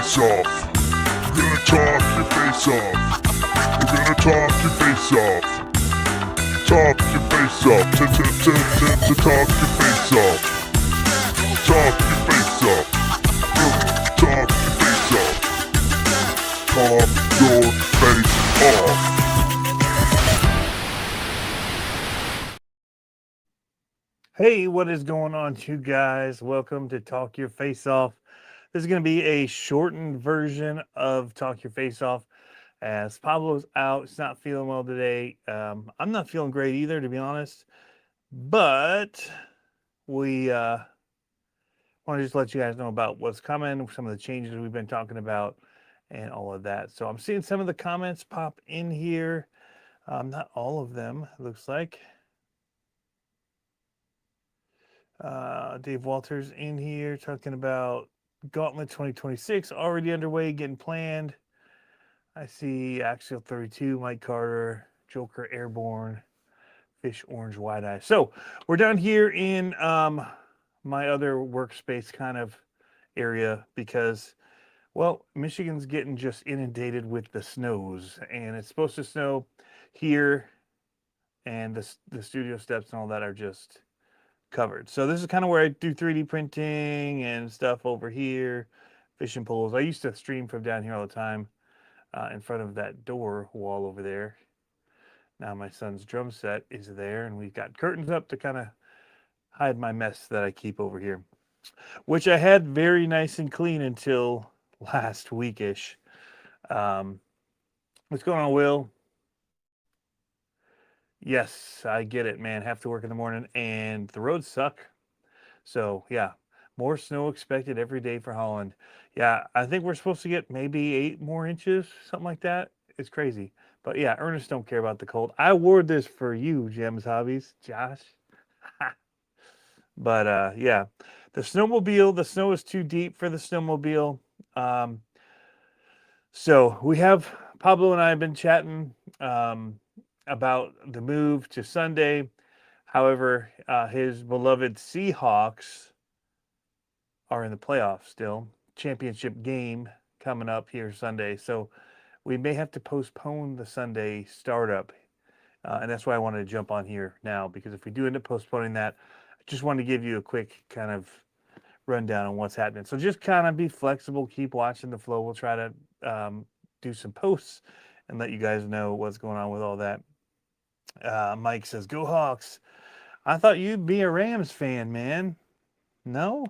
face off. We're gonna talk your face off. We're gonna talk your face off. Talk your face off. To talk your face off. Talk your face off. Talk your face off. Talk your face off. Hey, what is going on, you guys? Welcome to Talk Your Face Off. This is going to be a shortened version of Talk Your Face Off as Pablo's out. He's not feeling well today. I'm not feeling great either, to be honest. But we want to just let you guys know about what's coming, some of the changes we've been talking about, and all of that. So I'm seeing some of the comments pop in here. Not all of them, it looks like. Dave Walters in here talking about Gauntlet 2026 already underway, getting planned. I see Axial 32, Mike Carter, Joker Airborne, Fish Orange Wide Eye. So we're down here in my other workspace kind of area because, well, Michigan's getting just inundated with the snows, and it's supposed to snow here, and the studio steps and all that are just covered. So this is kind of where I do 3D printing and stuff over here, fishing poles. I used to stream from down here all the time in front of that door wall over there. Now my son's drum set is there, and we've got curtains up to kind of hide my mess that I keep over here, which I had very nice and clean until last weekish. What's going on, Will? Yes, I get it, man. Have to work in the morning, and the roads suck. So yeah, more snow expected every day for Holland. Yeah, I think we're supposed to get maybe 8 more inches, something like that. It's crazy. But yeah, Ernest don't care about the cold. I wore this for you, Gems Hobbies, Josh. But yeah, the snowmobile. The snow is too deep for the snowmobile. Um, so we have Pablo and I have been chatting about the move to Sunday. However, his beloved Seahawks are in the playoffs still. Championship game coming up here Sunday. So we may have to postpone the Sunday startup. And that's why I wanted to jump on here now, because if we do end up postponing that, I just wanted to give you a quick kind of rundown on what's happening. So just kind of be flexible, keep watching the flow. We'll try to do some posts and let you guys know what's going on with all that. Mike says, "Go Hawks." I thought you'd be a Rams fan, man. No?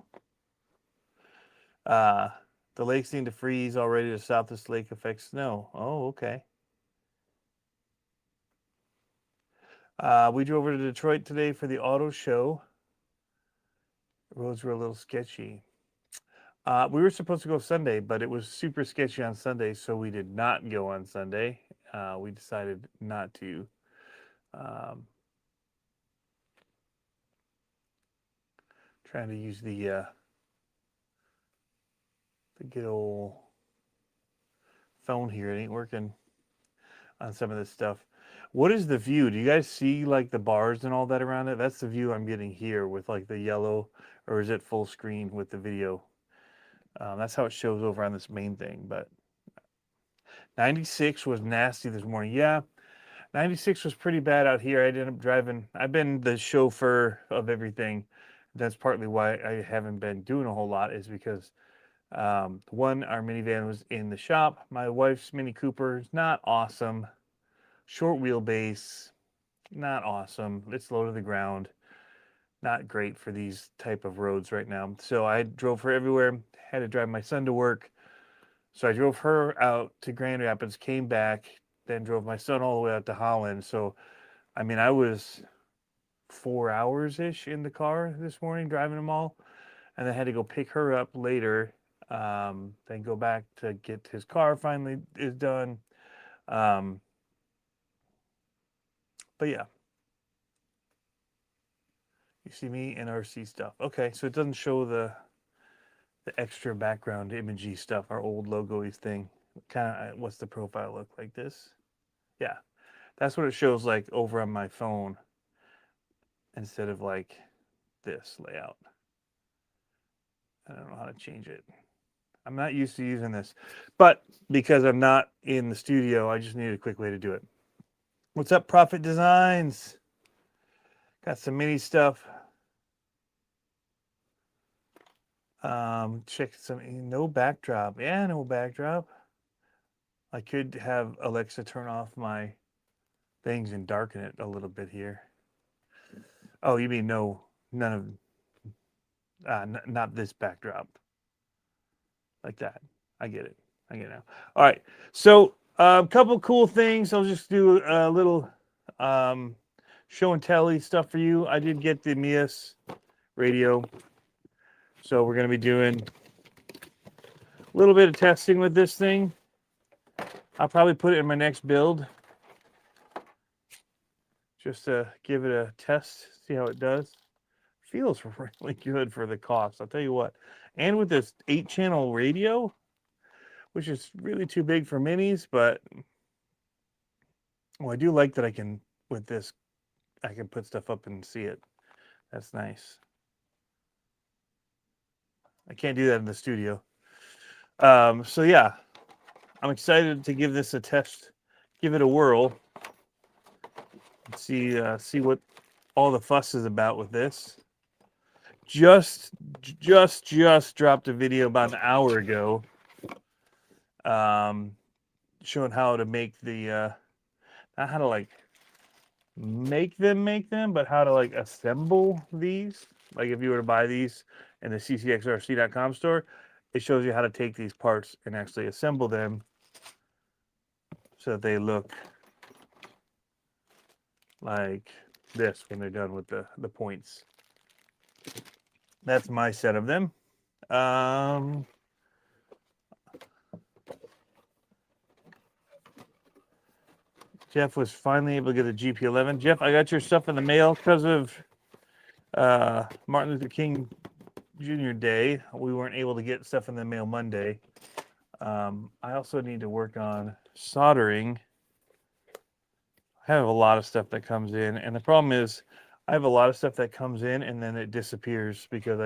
The lakes seem to freeze already. The stop this lake affects snow. Oh, okay. We drove over to Detroit today for the auto show. The roads were a little sketchy. We were supposed to go Sunday, but it was super sketchy on Sunday, so we did not go on Sunday. We decided not to. Trying to use the good old phone here. It ain't working on some of this stuff. What is the view? Do you guys see like the bars and all that around it? That's the view I'm getting here with like the yellow, or is it full screen with the video? That's how it shows over on this main thing. But 96 was nasty this morning. Yeah, 96 was pretty bad out here. I ended up driving. I've been the chauffeur of everything. That's partly why I haven't been doing a whole lot, is because one, our minivan was in the shop. My wife's Mini Cooper is not awesome. Short wheelbase, not awesome. It's low to the ground. Not great for these type of roads right now. So I drove her everywhere. Had to drive my son to work. So I drove her out to Grand Rapids, came back, then drove my son all the way out to Holland. So, I mean, I was 4 hours-ish in the car this morning driving them all. And then had to go pick her up later. Then go back to get his car finally is done. But yeah. You see me in RC stuff. Okay, so it doesn't show the extra background imagey stuff, our old logo-y thing. Kind of, what's the profile look like this? Yeah, that's what it shows like over on my phone instead of like this layout. I don't know how to change it. I'm not used to using this, but because I'm not in the studio, I just needed a quick way to do it. What's up, Profit Designs? Got some mini stuff. Check some, no backdrop. Yeah, no backdrop. I could have Alexa turn off my things and darken it a little bit here. Oh, you mean none of, not this backdrop. Like that. I get it. I get it now. All right. So a couple cool things. I'll just do a little show and telly stuff for you. I did get the Mias radio. So we're going to be doing a little bit of testing with this thing. I'll probably put it in my next build. Just to give it a test, see how it does. Feels really good for the cost. I'll tell you what. And with this 8-channel radio, which is really too big for minis, but I do like that I can, with this, I can put stuff up and see it. That's nice. I can't do that in the studio. So yeah, I'm excited to give this a test, give it a whirl, and see what all the fuss is about with this. Just dropped a video about an hour ago, showing how to make the not how to like make them, but how to like assemble these. Like if you were to buy these in the ccxrc.com store, it shows you how to take these parts and actually assemble them so that they look like this when they're done with the points. That's my set of them. Jeff was finally able to get a GP11. Jeff, I got your stuff in the mail because of Martin Luther King Jr. Day. We weren't able to get stuff in the mail Monday. I also need to work on soldering. I have a lot of stuff that comes in, and the problem is I have a lot of stuff that comes in and then it disappears because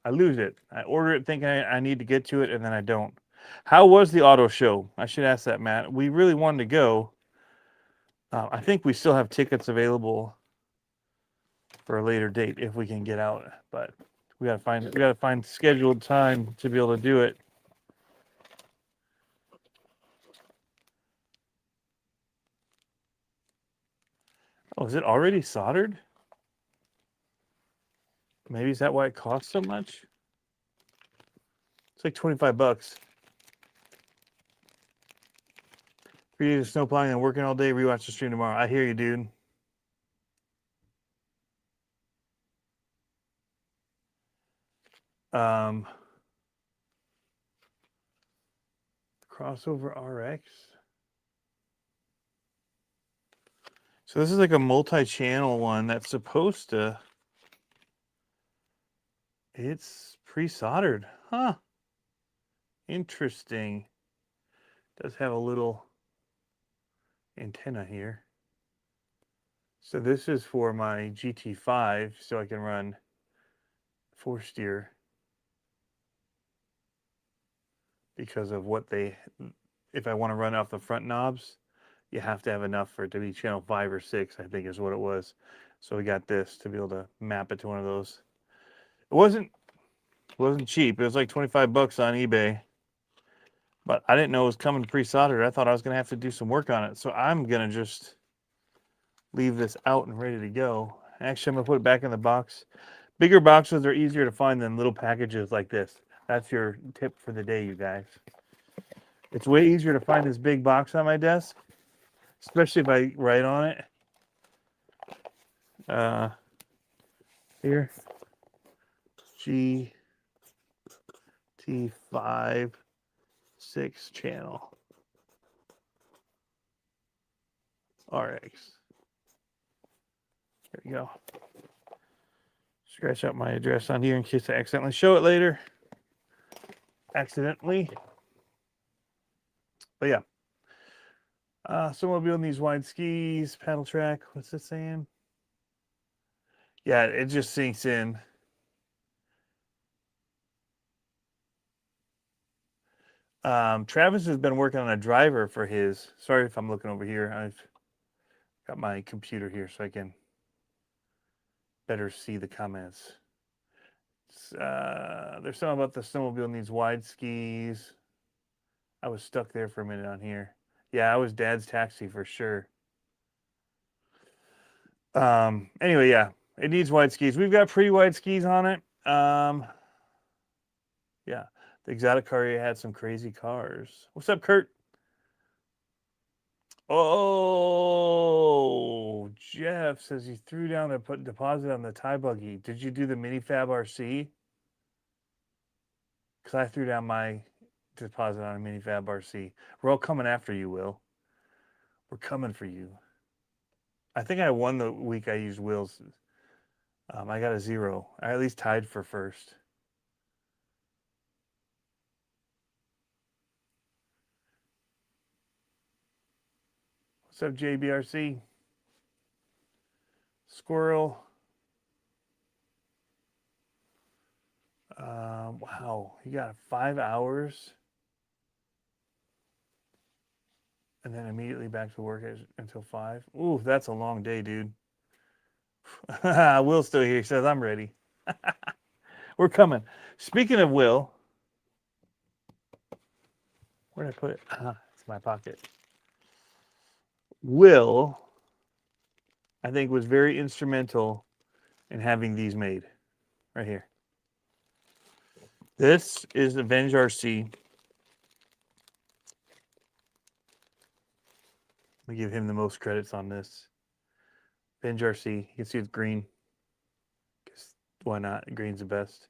I lose it. I order it thinking I need to get to it, and then I don't. How was the auto show? I should ask that, Matt. We really wanted to go. I think we still have tickets available for a later date if we can get out, but we gotta find scheduled time to be able to do it. Oh, is it already soldered? Maybe is that why it costs so much? It's like $25. 3 days of snow plowing and working all day. Rewatch the stream tomorrow. I hear you, dude. Crossover RX. So this is like a multi-channel one that's supposed to. It's pre-soldered, huh? Interesting. Does have a little antenna here. So this is for my GT5, so I can run 4-steer because of what if I want to run off the front knobs, you have to have enough for it to be channel 5 or 6, I think is what it was. So we got this to be able to map it to one of those. It wasn't cheap. It was like $25 on eBay. But I didn't know it was coming pre-soldered. I thought I was going to have to do some work on it. So I'm going to just leave this out and ready to go. Actually, I'm going to put it back in the box. Bigger boxes are easier to find than little packages like this. That's your tip for the day, you guys. It's way easier to find this big box on my desk, especially if I write on it. Here. GT5 6-channel RX. There we go. Scratch out my address on here in case I accidentally show it later. Accidentally. But yeah. So we'll be on these wide skis, paddle track. What's it saying? Yeah, it just sinks in. Travis has been working on a driver for his. Sorry if I'm looking over here. I've got my computer here so I can better see the comments. There's something about the snowmobile needs wide skis. I was stuck there for a minute on here. Yeah, I was Dad's taxi for sure. Anyway, yeah, it needs wide skis. We've got pretty wide skis on it. Yeah, the exotic car area had some crazy cars. What's up, Kurt? Oh, Jeff says he threw down a deposit on the Thai buggy. Did you do the Minifab RC? Because I threw down my deposit on a Minifab RC. We're all coming after you, Will. We're coming for you. I think I won the week I used Will's. I got a 0. I at least tied for first. What's up, JBRC? Squirrel. Wow, you got 5 hours and then immediately back to work until 5. Ooh, that's a long day, dude. Will's still here. He says, I'm ready. We're coming. Speaking of Will, where did I put it? It's my pocket. Will, I think, was very instrumental in having these made. Right here. This is Avenge RC. Let me give him the most credits on this. Avenge RC. You can see it's green. Why not? Green's the best.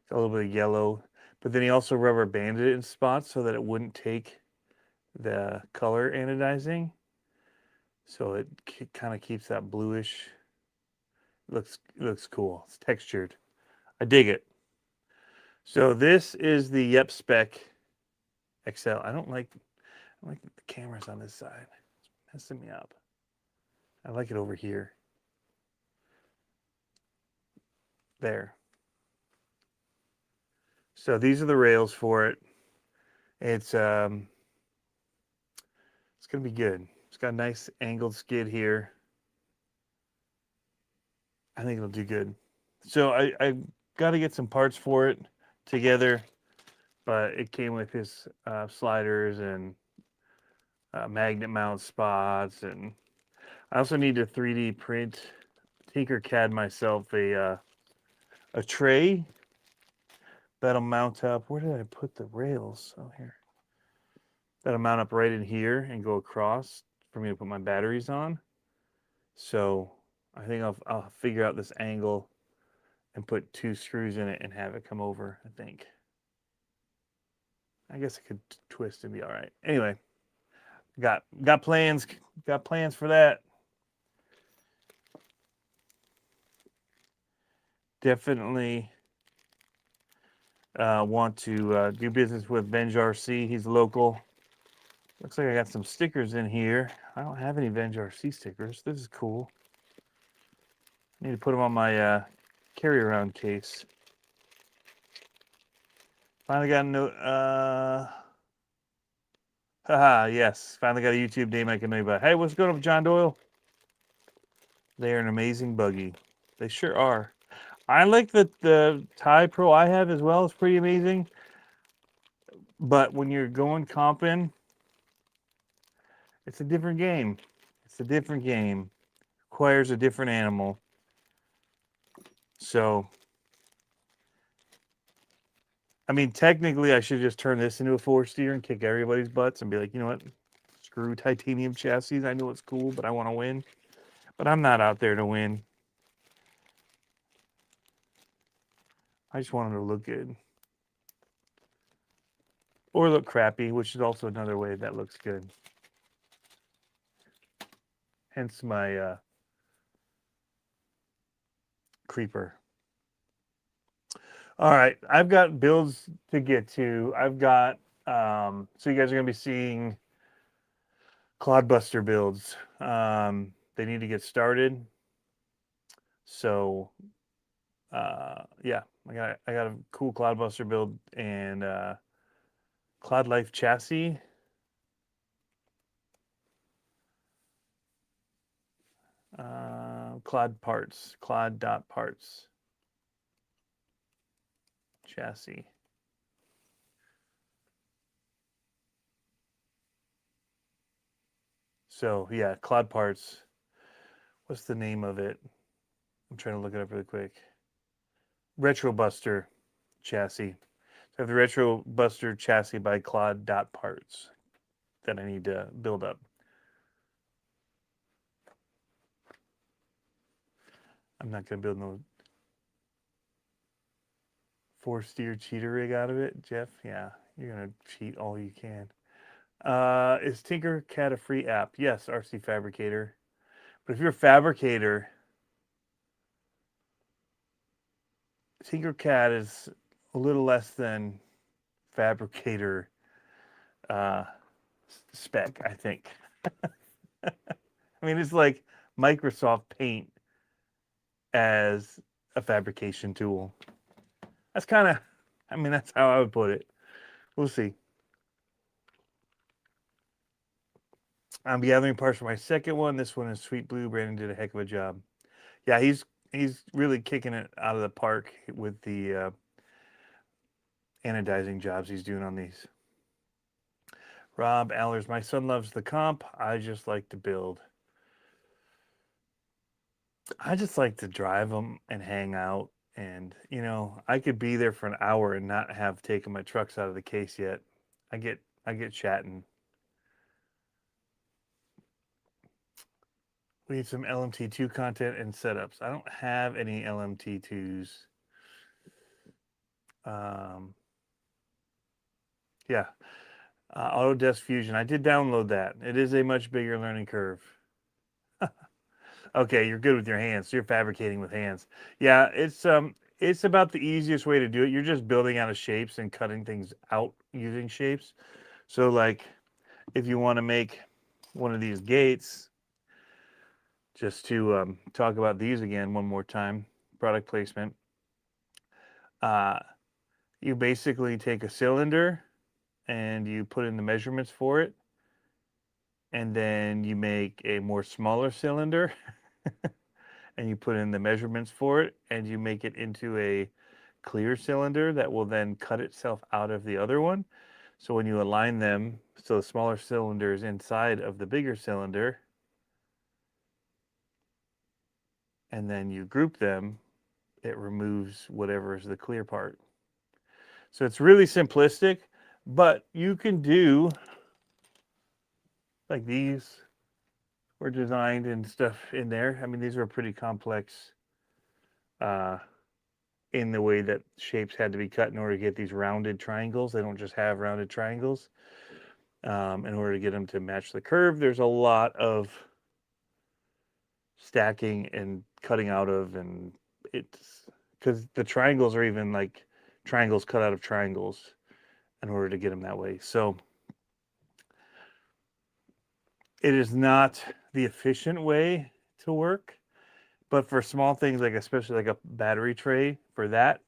It's a little bit of yellow. But then he also rubber banded it in spots so that it wouldn't take the color anodizing. So it kind of keeps that bluish. It looks cool. It's textured. I dig it. So this is the Yep Spec XL. I don't like the cameras on this side. It's messing me up. I like it over here. There. So these are the rails for it. It's gonna be good. It's got a nice angled skid here. I think it'll do good. So I got to get some parts for it together, but it came with his sliders and magnet mount spots, and I also need to 3D print, Tinkercad myself a tray that'll mount up. Where did I put the rails? Oh, here. That'll mount up right in here and go across for me to put my batteries on. So I think I'll figure out this angle and put 2 screws in it and have it come over, I think. I guess it could twist and be all right. Anyway, got plans for that. Definitely want to do business with Venge RC. He's local. Looks like I got some stickers in here. I don't have any Venge RC stickers. This is cool. I need to put them on my carry-around case. Finally got a note. Haha, yes. Finally got a YouTube name I can know about. Hey, what's going on with John Doyle? They are an amazing buggy. They sure are. I like the Thai Pro I have as well. It's pretty amazing. But when you're going comping, it's a different game. It's a different game. Requires a different animal. So, I mean, technically, I should just turn this into a 4-steer and kick everybody's butts and be like, you know what? Screw titanium chassis. I know it's cool, but I want to win. But I'm not out there to win. I just want them to look good. Or look crappy, which is also another way that looks good. Hence my creeper. All right, I've got builds to get to. I've got, so you guys are going to be seeing Clodbuster builds. They need to get started. So, yeah, I got a cool Cloudbuster build, and Cloud Life chassis. Cloud parts. Cloud.parts. Chassis. So yeah, Cloud parts. What's the name of it? I'm trying to look it up really quick. Retrobuster chassis. So I have the Retrobuster chassis by Cloud.parts that I need to build up. I'm not going to build no 4-steer cheater rig out of it, Jeff. Yeah, you're going to cheat all you can. Is Tinkercad a free app? Yes, RC Fabricator. But if you're a fabricator, Tinkercad is a little less than Fabricator spec, I think. I mean, it's like Microsoft Paint as a fabrication tool. That's kind of, I mean, that's how I would put it. We'll see. I'm gathering parts for my second one. This one is Sweet Blue. Brandon did a heck of a job. Yeah, he's really kicking it out of the park with the anodizing jobs he's doing on these. Rob Allers, my son loves the comp. I just like to build. I just like to drive them and hang out. And, you know, I could be there for an hour and not have taken my trucks out of the case yet. I get chatting. We need some LMT2 content and setups. I don't have any LMT2s. Yeah. Autodesk Fusion. I did download that. It is a much bigger learning curve. Okay, you're good with your hands. So you're fabricating with hands. Yeah, it's about the easiest way to do it. You're just building out of shapes and cutting things out using shapes. So like if you want to make one of these gates, just to talk about these again one more time, product placement. You basically take a cylinder and you put in the measurements for it, and then you make a more smaller cylinder and you put in the measurements for it, and you make it into a clear cylinder that will then cut itself out of the other one. So when you align them, so the smaller cylinder is inside of the bigger cylinder, and then you group them, it removes whatever is the clear part. So it's really simplistic, but you can do like these were designed and stuff in there. I mean, these are pretty complex in the way that shapes had to be cut in order to get these rounded triangles. They don't just have rounded triangles. In order to get them to match the curve, there's a lot of stacking and cutting out of, and it's because the triangles are even like triangles cut out of triangles in order to get them that way. So it is not the efficient way to work, but for small things like especially like a battery tray, for that,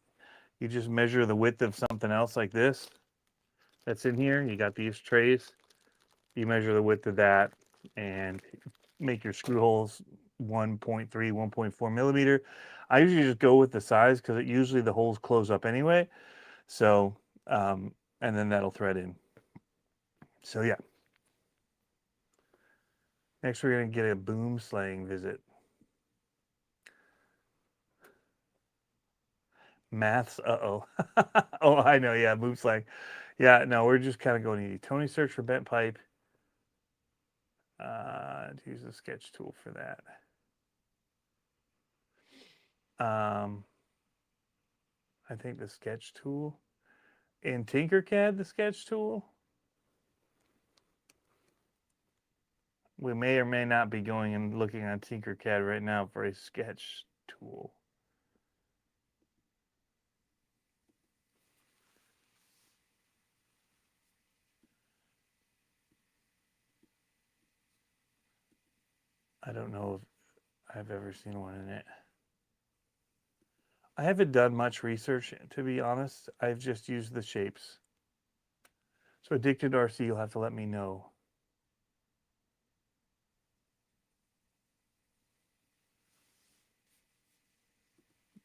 you just measure the width of something else like this that's in here. You got these trays. You measure the width of that and make your screw holes 1.3, 1.4 millimeter. I usually just go with the size because it usually the holes close up anyway. So, and then that'll thread in. So yeah. Next, we're going to get a boom slaying visit. Maths, uh-oh. Oh, I know, yeah, boom slaying. Yeah, no, we're just kind of going easy. Tony search for bent pipe. Use the sketch tool for that. I think the sketch tool. In Tinkercad, the sketch tool. We may or may not be going and looking on Tinkercad right now for a sketch tool. I don't know if I've ever seen one in it. I haven't done much research, to be honest. I've just used the shapes. So Addicted RC, you'll have to let me know.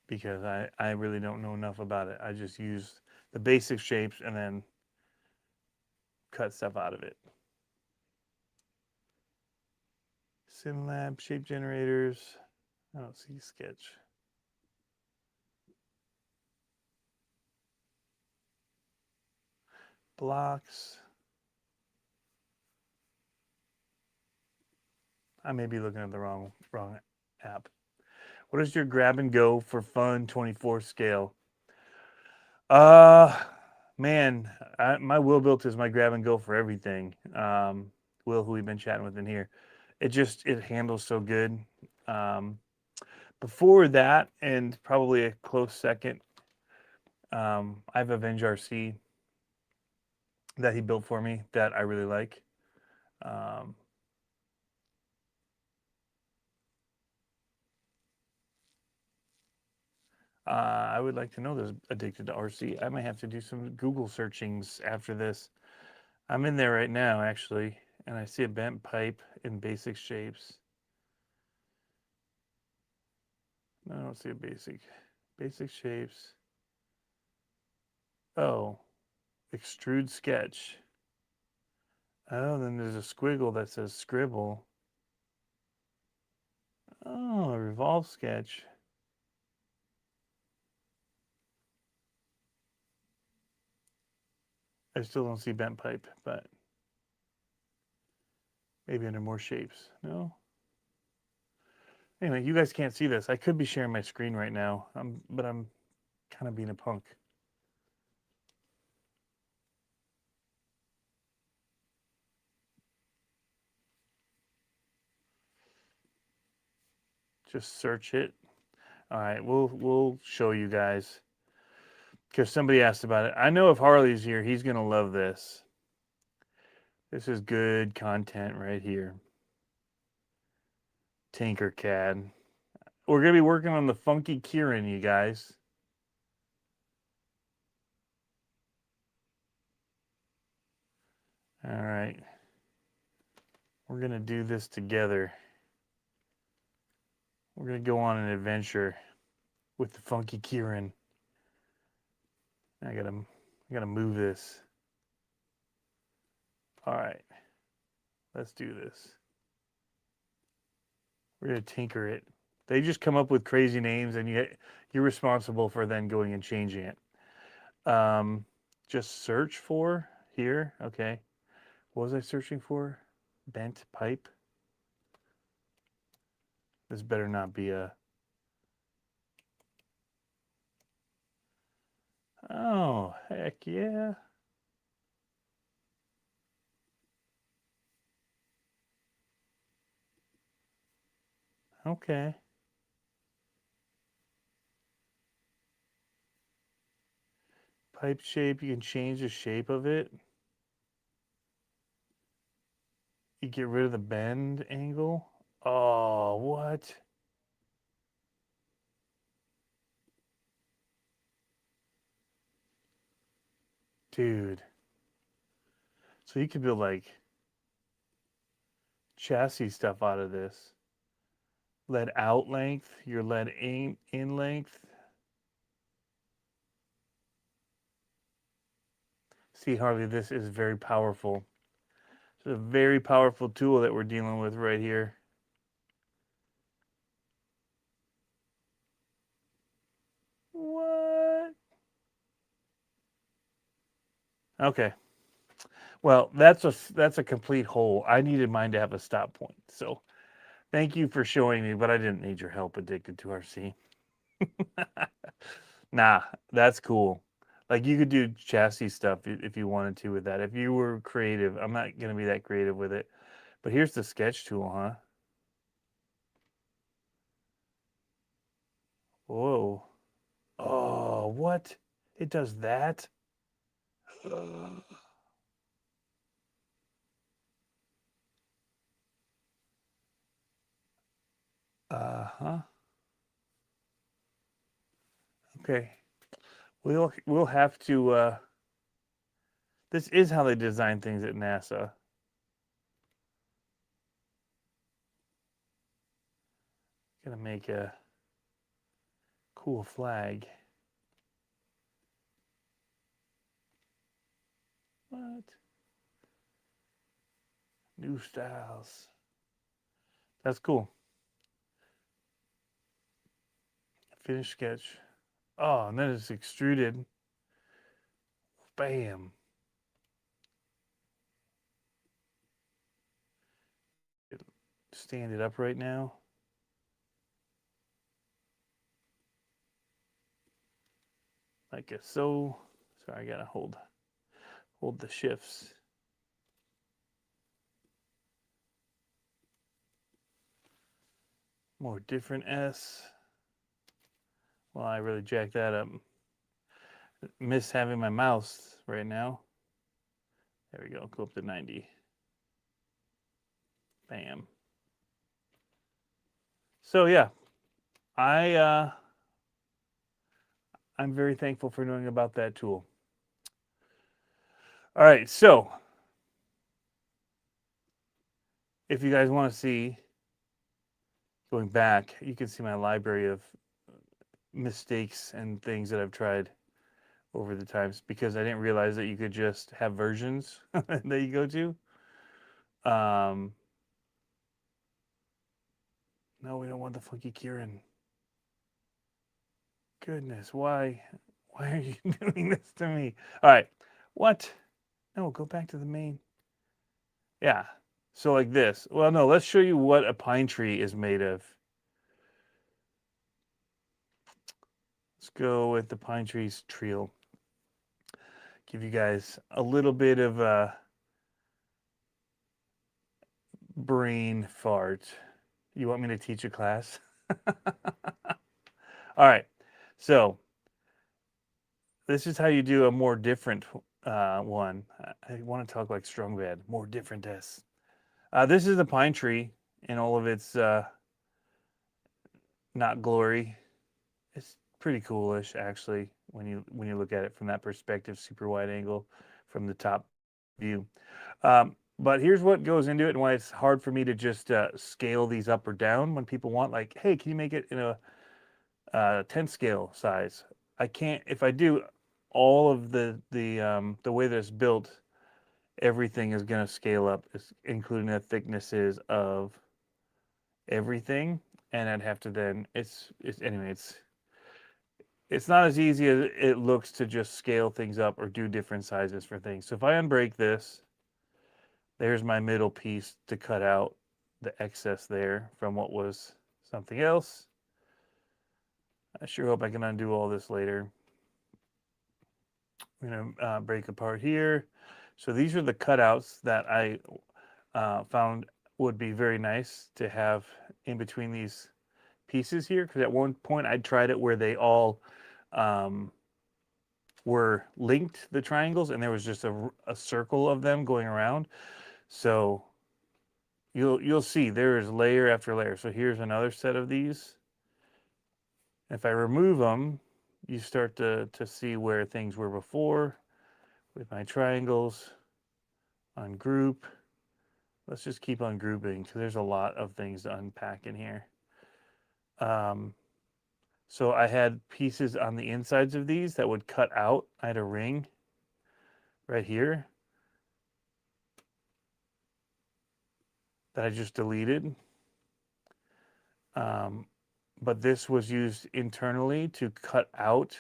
Because I really don't know enough about it. I just use the basic shapes and then cut stuff out of it. SimLab, shape generators. I don't see sketch. Blocks. I may be looking at the wrong app. What is your grab and go for fun 24 scale? Man, my Will Built is my grab and go for everything. Will, who we've been chatting with in here, it handles so good. Before that, and probably a close second, I have Avenge RC that he built for me that I really like. I would like to know this Addicted to RC. I might have to do some Google searchings after this. I'm in there right now, actually, and I see a bent pipe in basic shapes. No, I don't see a basic shapes. Oh, extrude sketch. Oh, then there's a squiggle that says scribble. Oh, a revolve sketch. I still don't see bent pipe, but maybe under more shapes. No? Anyway, you guys can't see this. I could be sharing my screen right now, but I'm kind of being a punk. Just search it. All right, we'll show you guys because somebody asked about it. I know if Harley's here, he's gonna love this. This is good content right here. Tinkercad. We're gonna be working on the Funky Kieran, you guys. All right. We're gonna do this together. We're gonna go on an adventure with the Funky Kieran. I gotta move this. All right, let's do this. We're gonna tinker it. They just come up with crazy names, and you're responsible for then going and changing it. Just search for here. Okay, what was I searching for? Bent pipe. This better not be a. Oh, heck yeah. Okay. Pipe shape, you can change the shape of it. You get rid of the bend angle. Oh, what? Dude. So you could build like chassis stuff out of this. Lead out length, your lead in length. See, Harley, this is very powerful. It's a very powerful tool that we're dealing with right here. What? Okay. Well, that's a complete hole. I needed mine to have a stop point. So thank you for showing me, but I didn't need your help, Addicted to RC. Nah, that's cool. Like you could do chassis stuff if you wanted to with that. If you were creative, I'm not gonna be that creative with it. But here's the sketch tool, huh? Whoa. Oh, what? It does that? Uh-huh. Okay. We'll have to This is how they design things at NASA. Gonna make a cool flag. What? New styles. That's cool. Finished sketch. Oh, and then it's extruded. Bam. Stand it up right now. Like so. Sorry, I gotta hold the shifts. More different S. Well, I really jacked that up. Miss having my mouse right now. There we go. Go up to 90. Bam. So yeah, I'm very thankful for knowing about that tool. All right, so if you guys want to see, going back, you can see my library of mistakes and things that I've tried over the times, because I didn't realize that you could just have versions that you go to. No, we don't want the funky Kieran. Goodness, why are you doing this to me? All right, what? No, go back to the main. Yeah, so like this. Well, no, let's show you what a pine tree is made of. Let's go with the pine trees trio. Give you guys a little bit of a brain fart. You want me to teach a class? All right, so this is how you do a more different one. I want to talk like Strong Bad, more different S. This is the pine tree in all of its not glory. It's pretty coolish, actually, when you look at it from that perspective, super wide angle from the top view. But here's what goes into it and why it's hard for me to just scale these up or down when people want, like, hey, can you make it in a 10 scale size? I can't. If I do, all of the way that it's built, everything is going to scale up, including the thicknesses of everything, and I'd have to then anyway, it's not as easy as it looks to just scale things up or do different sizes for things. So if I unbreak this, there's my middle piece to cut out the excess there from what was something else. I sure hope I can undo all this later. I'm going to break apart here. So these are the cutouts that I found would be very nice to have in between these pieces here, because at one point I tried it where they all were linked, the triangles, and there was just a circle of them going around. So you'll see there is layer after layer. So here's another set of these. If I remove them, you start to see where things were before with my triangles. Ungroup. Let's just keep ungrouping because there's a lot of things to unpack in here. So I had pieces on the insides of these that would cut out. I had a ring right here that I just deleted. But this was used internally to cut out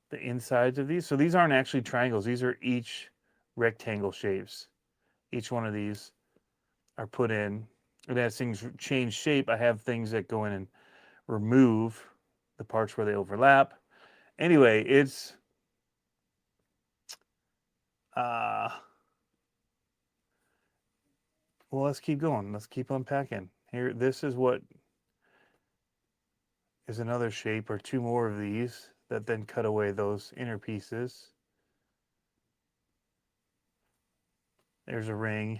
the insides of these. So these aren't actually triangles. These are each rectangle shapes. Each one of these are put in. And as things change shape, I have things that go in and remove the parts where they overlap. Anyway, it's well, let's keep going. Let's keep unpacking. Here, this is what is another shape, or two more of these that then cut away those inner pieces. There's a ring.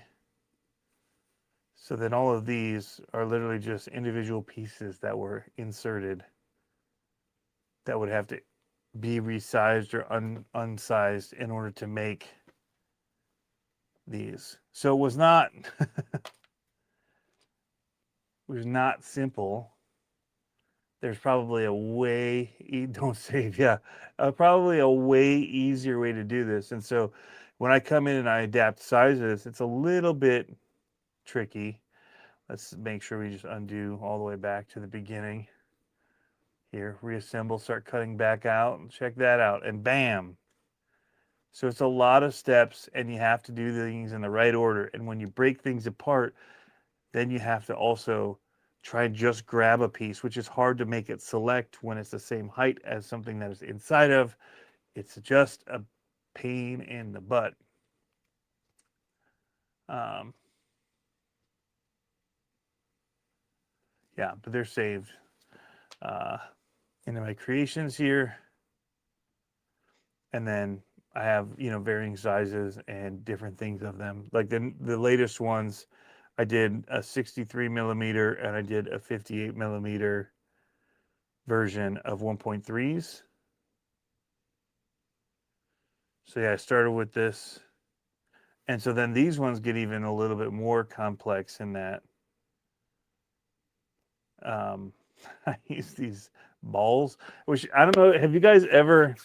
So then all of these are literally just individual pieces that were inserted that would have to be resized or unsized in order to make these. So it was not simple. There's probably a way don't save, yeah, probably a way easier way to do this. And so when I come in and I adapt sizes, it's a little bit tricky. Let's make sure we just undo all the way back to the beginning. Here, reassemble, start cutting back out, and check that out, and bam. So it's a lot of steps, and you have to do things in the right order. And when you break things apart, then you have to also try and just grab a piece, which is hard to make it select when it's the same height as something that is inside of. It's just a pain in the butt. Yeah, but they're saved into my creations here. And then I have, varying sizes and different things of them. Like the latest ones, I did a 63 millimeter and I did a 58 millimeter version of 1.3s. So yeah, I started with this. And so then these ones get even a little bit more complex in that. I use these balls, which I don't know. Have you guys ever,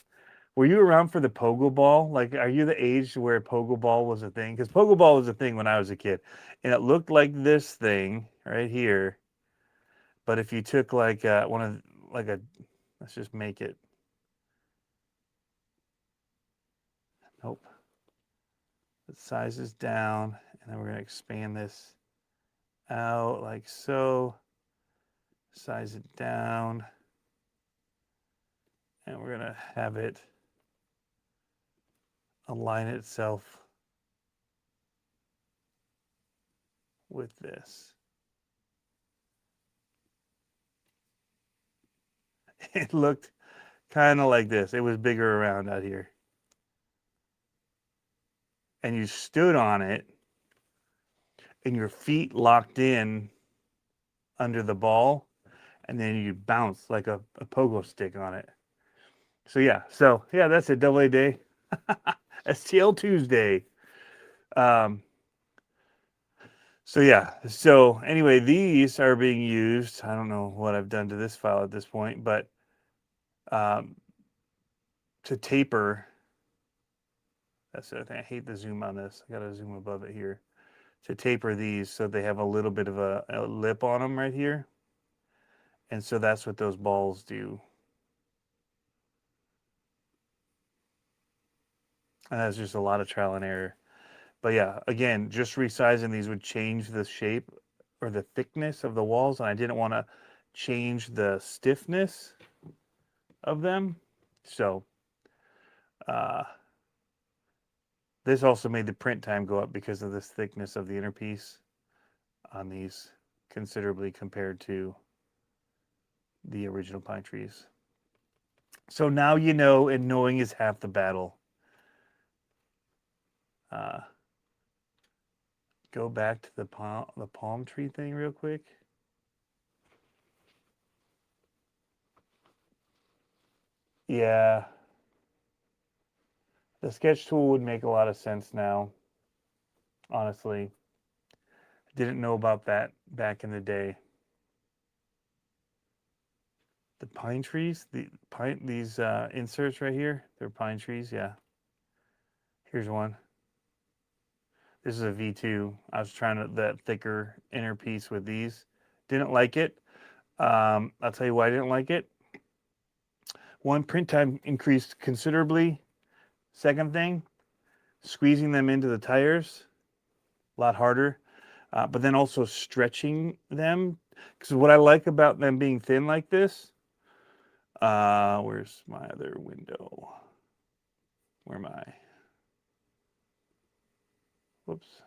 were you around for the pogo ball? Like, are you the age where pogo ball was a thing? Because pogo ball was a thing when I was a kid. And it looked like this thing right here. But if you took like let's just make it. Nope. The size is down. And then we're going to expand this out like so. Size it down. And we're going to have it align itself with this. It looked kind of like this. It was bigger around out here. And you stood on it and your feet locked in under the ball, and then you bounce like a pogo stick on it. So yeah, that's it. Double A day. STL Tuesday. So yeah. So anyway, these are being used. I don't know what I've done to this file at this point, but to taper. That's the other thing. I hate the zoom on this. I gotta zoom above it here. To taper these so they have a little bit of a lip on them right here. And so that's what those balls do. And that's just a lot of trial and error. But yeah, again, just resizing these would change the shape or the thickness of the walls. And I didn't want to change the stiffness of them. So this also made the print time go up because of this thickness of the inner piece on these considerably compared to the original pine trees. So now you know, and knowing is half the battle. Go back to the palm tree thing real quick. Yeah. The sketch tool would make a lot of sense now, honestly. I didn't know about that back in the day. The pine trees, these inserts right here, they're pine trees, yeah. Here's one. This is a V2. I was trying that thicker inner piece with these. Didn't like it. I'll tell you why I didn't like it. One, print time increased considerably. Second thing, squeezing them into the tires, a lot harder. But then also stretching them. Because what I like about them being thin like this, where's my other window? Where am I? Whoops.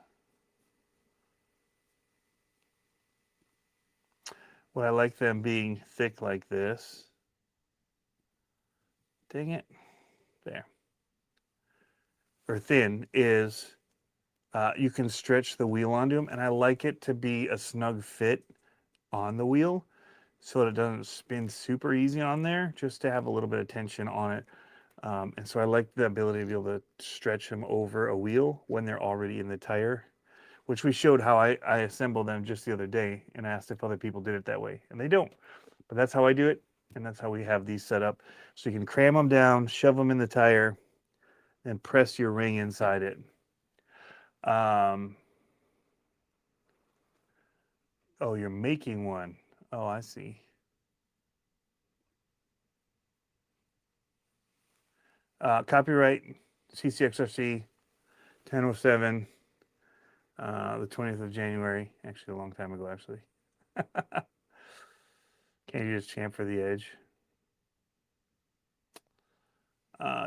What I like them being thick like this. Dang it. There. Or thin is you can stretch the wheel onto them. And I like it to be a snug fit on the wheel so that it doesn't spin super easy on there, just to have a little bit of tension on it. And so I like the ability to be able to stretch them over a wheel when they're already in the tire, which we showed how I assembled them just the other day and asked if other people did it that way. And they don't. But that's how I do it. And that's how we have these set up. So you can cram them down, shove them in the tire, and press your ring inside it. Oh, you're making one. Oh, I see. Copyright CCXRC 1007, the 20th of January. Actually, a long time ago, actually. Can't you just champ for the edge?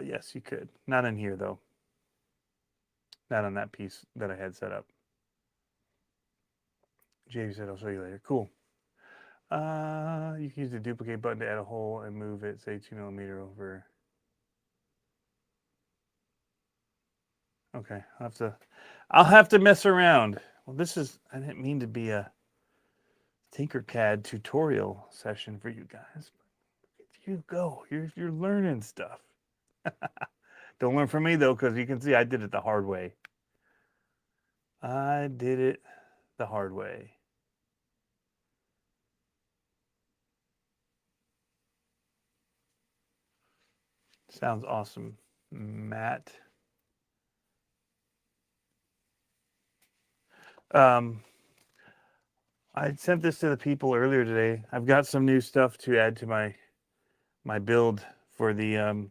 Yes, you could. Not in here, though. Not on that piece that I had set up. Jamie said, I'll show you later. Cool. You can use the duplicate button to add a hole and move it, say 2mm over. Okay, I'll have to mess around. Well, I didn't mean to be a Tinkercad tutorial session for you guys. You go. You're learning stuff. Don't learn from me though, because you can see I did it the hard way. I did it the hard way. Sounds awesome, Matt. I sent this to the people earlier today. I've got some new stuff to add to my build for the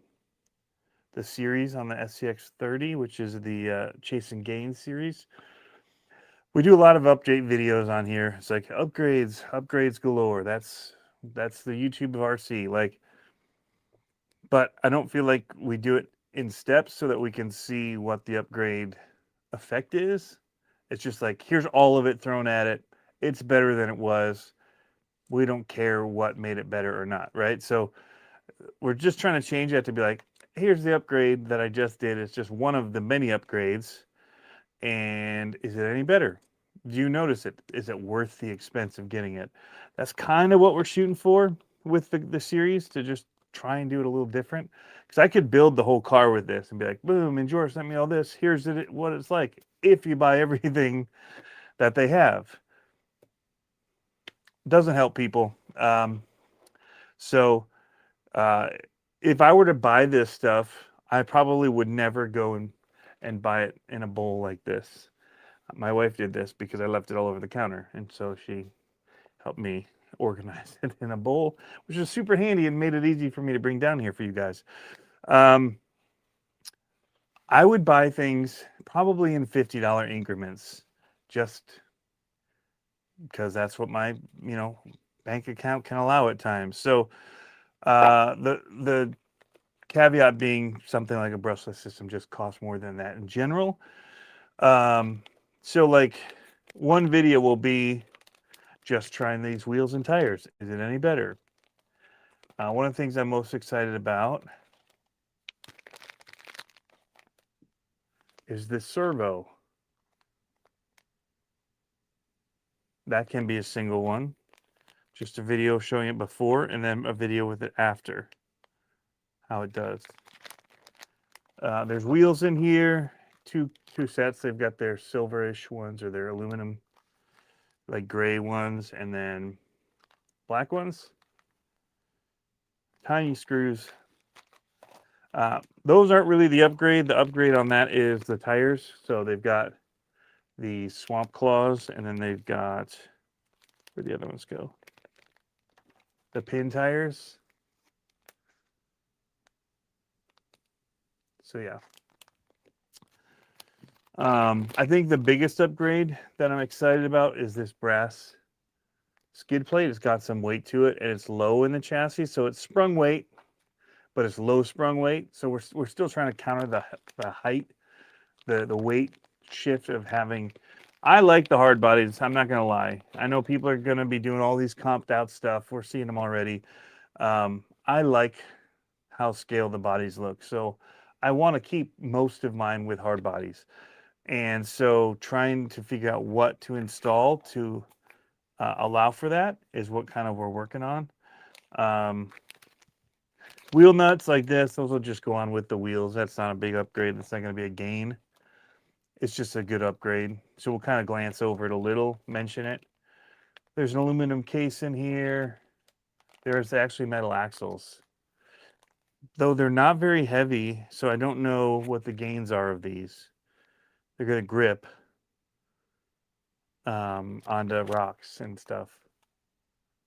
series on the SCX30, which is the Chase and Gain series. We do a lot of update videos on here. It's like upgrades galore. That's the YouTube of RC. Like, but I don't feel like we do it in steps so that we can see what the upgrade effect is. It's just like, here's all of it thrown at it. It's better than it was. We don't care what made it better or not, right? So we're just trying to change that to be like, here's the upgrade that I just did. It's just one of the many upgrades. And is it any better? Do you notice it? Is it worth the expense of getting it? That's kind of what we're shooting for with the series, to just try and do it a little different. Because I could build the whole car with this and be like, boom, Endure sent me all this. Here's what it's like if you buy everything that they have. Doesn't help people. So if I were to buy this stuff, I probably would never go and buy it in a bowl like this. My wife did this because I left it all over the counter, and so she helped me organize it in a bowl, which is super handy and made it easy for me to bring down here for you guys. I would buy things probably in $50 increments, just because that's what my bank account can allow at times. So the caveat being something like a brushless system just costs more than that in general. So like one video will be just trying these wheels and tires. Is it any better? One of the things I'm most excited about is this servo. That can be a single one. Just a video showing it before and then a video with it after. How it does. There's wheels in here. Two sets. They've got their silverish ones or their aluminum, like gray ones, and then black ones. Tiny screws. Those aren't really the upgrade. The upgrade on that is the tires. So they've got the Swamp Claws, and then they've got, where'd the other ones go? The pin tires. So yeah. I think the biggest upgrade that I'm excited about is this brass skid plate. It's got some weight to it, and it's low in the chassis, so it's sprung weight, but it's low sprung weight. So we're still trying to counter the height, the weight shift of having. I like the hard bodies. I'm not gonna lie. I know people are gonna be doing all these comped out stuff. We're seeing them already. I like how scaled the bodies look, so I want to keep most of mine with hard bodies. And so trying to figure out what to install to allow for that is what kind of we're working on. Wheel nuts like this, those will just go on with the wheels. That's not a big upgrade. That's not going to be a gain. It's just a good upgrade. So we'll kind of glance over it a little, mention it. There's an aluminum case in here. There's actually metal axles. Though they're not very heavy, so I don't know what the gains are of these. They're going to grip onto rocks and stuff.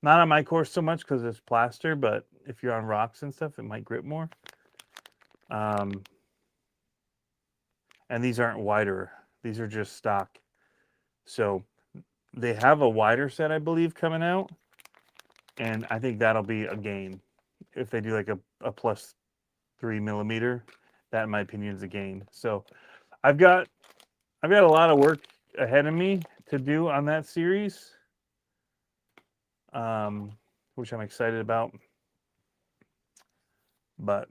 Not on my course so much because it's plaster, but if you're on rocks and stuff, it might grip more. And these aren't wider. These are just stock. So they have a wider set, I believe, coming out. And I think that'll be a gain. If they do like a plus 3 millimeter, that in my opinion is a gain. So I've got a lot of work ahead of me to do on that series, which I'm excited about. But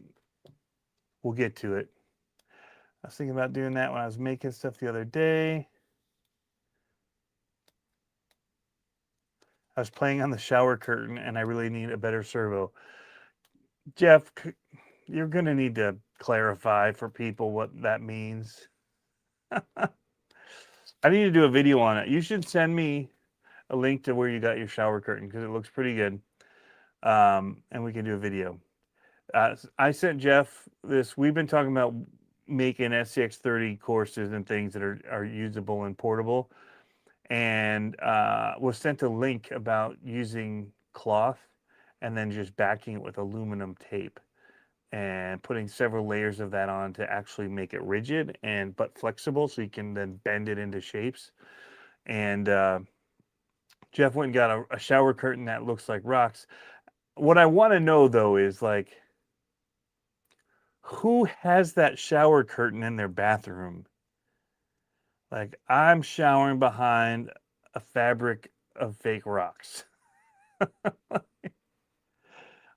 we'll get to it. I was thinking about doing that when I was making stuff the other day. I was playing on the shower curtain, and I really need a better servo. Jeff, you're going to need to clarify for people what that means. I need to do a video on it. You should send me a link to where you got your shower curtain because it looks pretty good. And we can do a video. I sent Jeff this. We've been talking about making SCX30 courses and things that are usable and portable. And was sent a link about using cloth and then just backing it with aluminum tape and putting several layers of that on to actually make it rigid but flexible so you can then bend it into shapes. And Jeff went and got a shower curtain that looks like rocks. What I want to know though is like, who has that shower curtain in their bathroom? Like, I'm showering behind a fabric of fake rocks.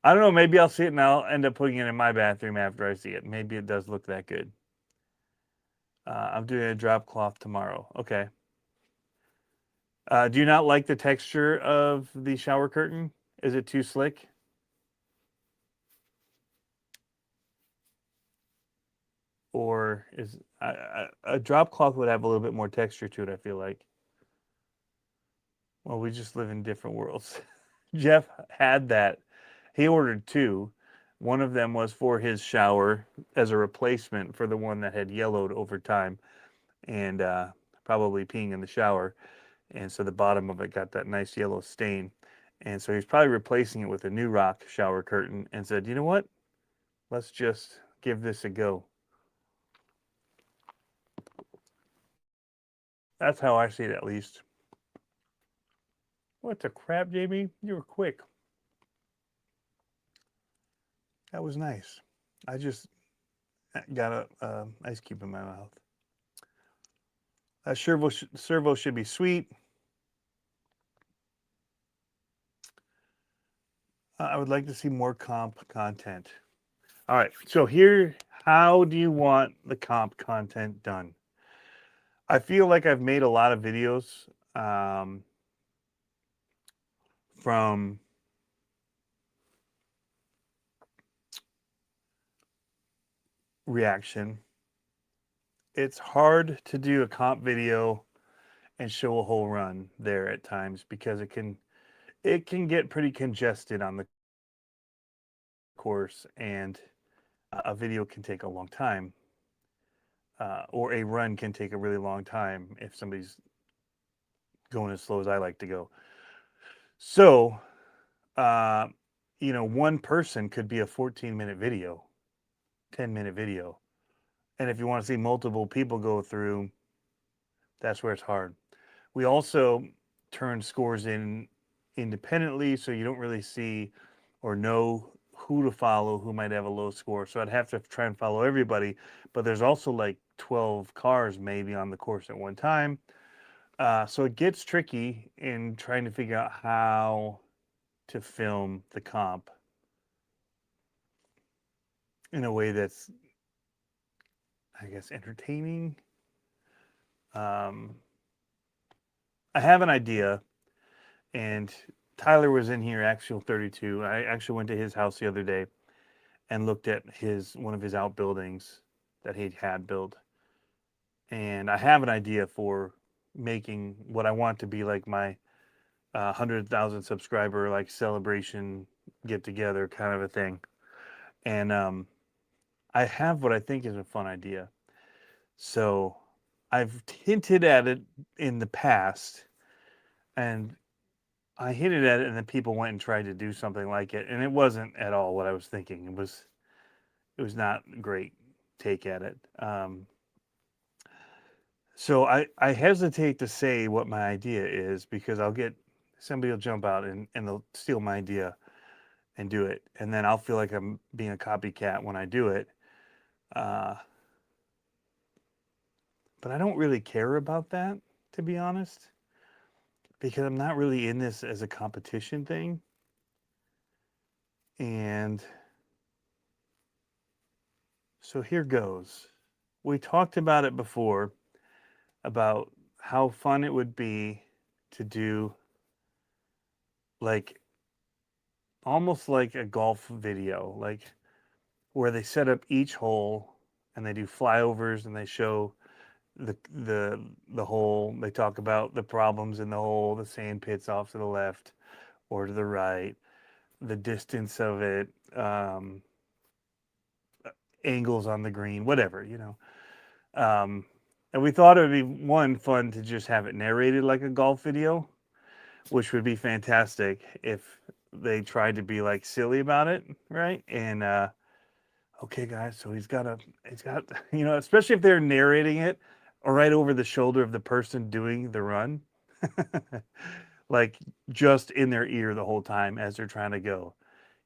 I don't know. Maybe I'll see it and I'll end up putting it in my bathroom after I see it. Maybe it does look that good. I'm doing a drop cloth tomorrow. Okay. Do you not like the texture of the shower curtain? Is it too slick? Or is a drop cloth would have a little bit more texture to it, I feel like. Well, we just live in different worlds. Jeff had that. He ordered two. One of them was for his shower as a replacement for the one that had yellowed over time and probably peeing in the shower. And so the bottom of it got that nice yellow stain. And so he's probably replacing it with a new rock shower curtain and said, you know what? Let's just give this a go. That's how I see it, at least. What the crap, Jamie? You were quick. That was nice. I just got a ice cube in my mouth. That servo should be sweet. I would like to see more comp content. All right, so here, how do you want the comp content done? I feel like I've made a lot of videos from reaction. It's hard to do a comp video and show a whole run there at times because it can get pretty congested on the course, and a video can take a long time, or a run can take a really long time if somebody's going as slow as I like to go. So, one person could be a 14-minute video, 10-minute video. And if you want to see multiple people go through, that's where it's hard. We also turn scores in independently, so you don't really see or know who to follow who might have a low score. So I'd have to try and follow everybody, but there's also like 12 cars maybe on the course at one time. So it gets tricky in trying to figure out how to film the comp in a way that's, I guess, entertaining. I have an idea, and Tyler was in here, Axial 32. I actually went to his house the other day, and looked at one of his outbuildings that he had built, and I have an idea for making what I want to be like my 100,000 subscriber like celebration get together kind of a thing. And I have what I think is a fun idea. So I've hinted at it in the past, and I hinted at it, and then people went and tried to do something like it, and it wasn't at all what I was thinking. It was not a great take at it. So I hesitate to say what my idea is because I'll get somebody will jump out and they'll steal my idea and do it, and then I'll feel like I'm being a copycat when I do it. Uh, but I don't really care about that, to be honest, because I'm not really in this as a competition thing. And so here goes. We talked about it before about how fun it would be to do like almost like a golf video, like where they set up each hole and they do flyovers and they show the hole. They talk about the problems in the hole, the sand pits off to the left or to the right, the distance of it, angles on the green, whatever, you know. And we thought it would be fun to just have it narrated like a golf video, which would be fantastic if they tried to be like silly about it, right? And okay, guys, so he's got you know, especially if they're narrating it right over the shoulder of the person doing the run, like just in their ear the whole time as they're trying to go.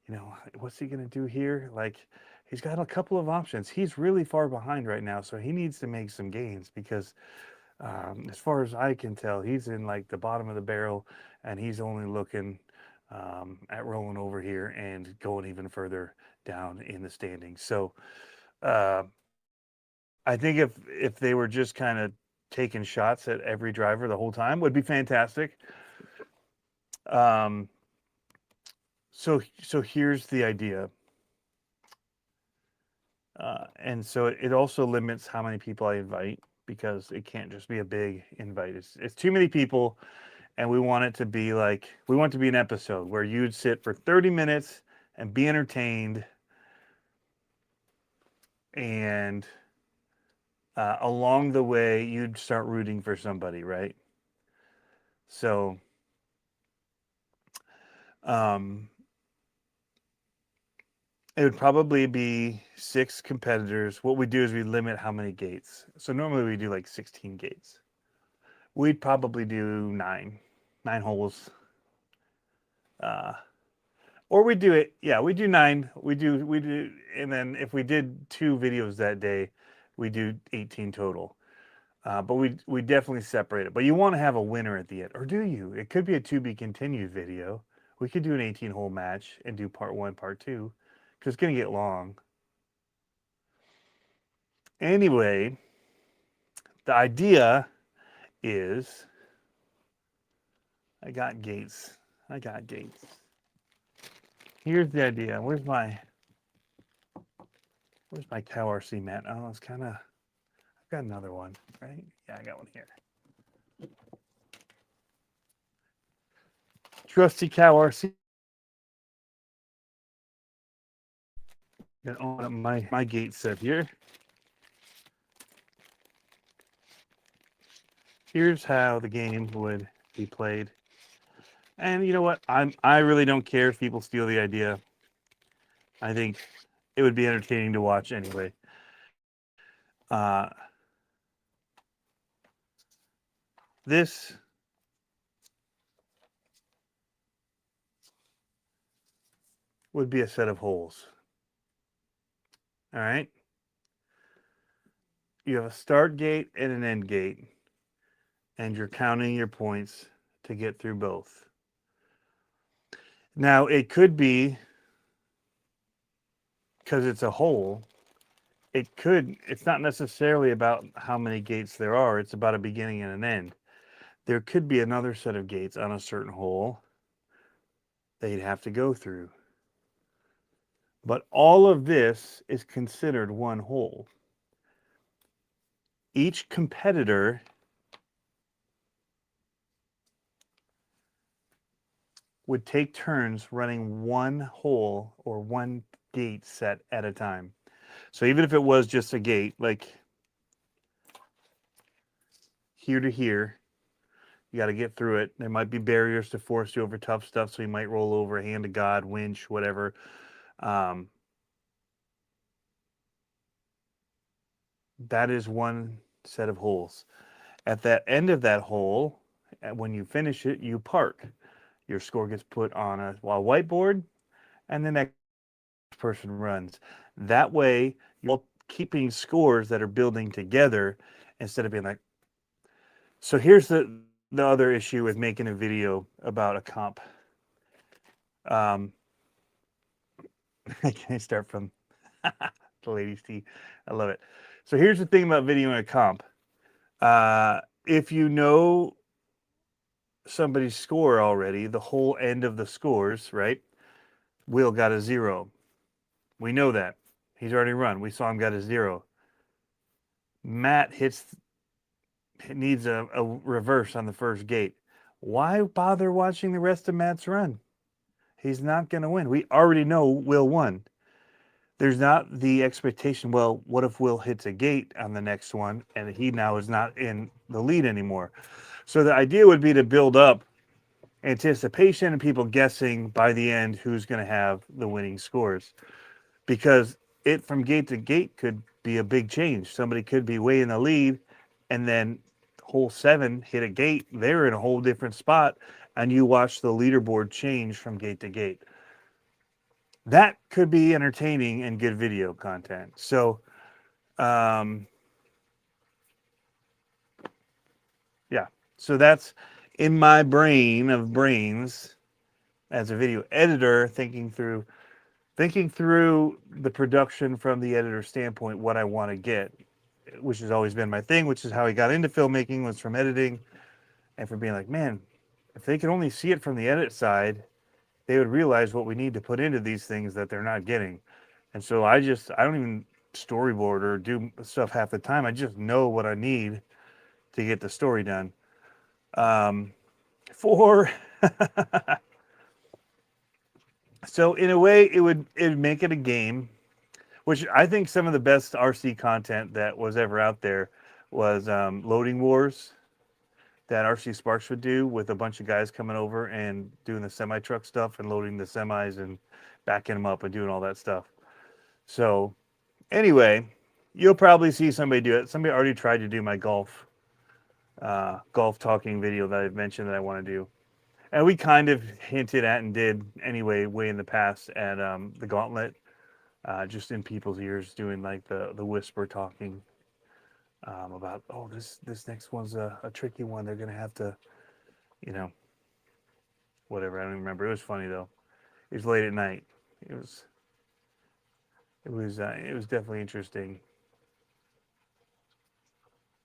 You know, what's he gonna do here? Like, he's got a couple of options. He's really far behind right now, so he needs to make some gains because, as far as I can tell, he's in like the bottom of the barrel, and he's only looking at rolling over here and going even further down in the standings. So, I think if they were just kind of taking shots at every driver the whole time, would be fantastic. So here's the idea. And so it also limits how many people I invite because it can't just be a big invite. It's too many people, and we want it to be like we want it to be an episode where you'd sit for 30 minutes and be entertained, and along the way you'd start rooting for somebody, right? So, it would probably be 6 competitors. What we do is we limit how many gates. So normally we do like 16 gates. We'd probably do 9 holes. Or we do it, yeah, we do 9. We do, and then if we did 2 videos that day, we do 18 total. But we definitely separate it. But you want to have a winner at the end, or do you? It could be a to be continued video. We could do an 18-hole match and do part 1, part 2, because it's gonna get long. Anyway, the idea is I got gates. Here's the idea. Where's my Cow RC mat? Oh, it's kind of. I've got another one, right? Yeah, I got one here. Trusty Cow RC. Gonna open up my gate set here. Here's how the game would be played. And you know what? I really don't care if people steal the idea. I think it would be entertaining to watch anyway. This would be a set of holes. All right. You have a start gate and an end gate, and you're counting your points to get through both. Now, it could be because it's a hole. It's not necessarily about how many gates there are. It's about a beginning and an end. There could be another set of gates on a certain hole that you'd have to go through. But all of this is considered one hole. Each competitor would take turns running one hole or one gate set at a time. So even if it was just a gate, like here to here, you got to get through it. There might be barriers to force you over tough stuff, so you might roll over, hand to God, winch, whatever. That is one set of holes. At that end of that hole, when you finish it, you park. Your score gets put on a whiteboard, and the next person runs. That way, you're keeping scores that are building together instead of being like. So here's the other issue with making a video about a comp. I can start from the ladies' tea. I love it. So here's the thing about videoing a comp. If you know somebody's score already, the whole end of the scores, right? Will got a 0. We know that. He's already run. We saw him got a 0. Matt needs a reverse on the first gate. Why bother watching the rest of Matt's run? He's not going to win. We already know Will won. There's not the expectation, well, what if Will hits a gate on the next one and he now is not in the lead anymore? So the idea would be to build up anticipation and people guessing by the end who's going to have the winning scores. Because it from gate to gate could be a big change. Somebody could be way in the lead and then hole 7 hit a gate. They're in a whole different spot and you watch the leaderboard change from gate to gate. That could be entertaining and good video content. So, yeah. So that's in my brain of brains as a video editor, thinking through the production from the editor standpoint, what I want to get, which has always been my thing, which is how I got into filmmaking, was from editing and from being like, man, if they could only see it from the edit side, they would realize what we need to put into these things that they're not getting. And so I don't even storyboard or do stuff half the time. I just know what I need to get the story done. So in a way, it would make it a game, which I think some of the best RC content that was ever out there was Loading Wars, that RC Sparks would do with a bunch of guys coming over and doing the semi-truck stuff and loading the semis and backing them up and doing all that stuff. So anyway, you'll probably see somebody do it. Somebody already tried to do my golf talking video that I've mentioned that I want to do. And we kind of hinted at and did anyway way in the past at the Gauntlet, just in people's ears doing like the whisper talking. About, oh, this next one's a tricky one. They're gonna have to, whatever. I don't even remember. It was funny though. It was late at night. It was definitely interesting.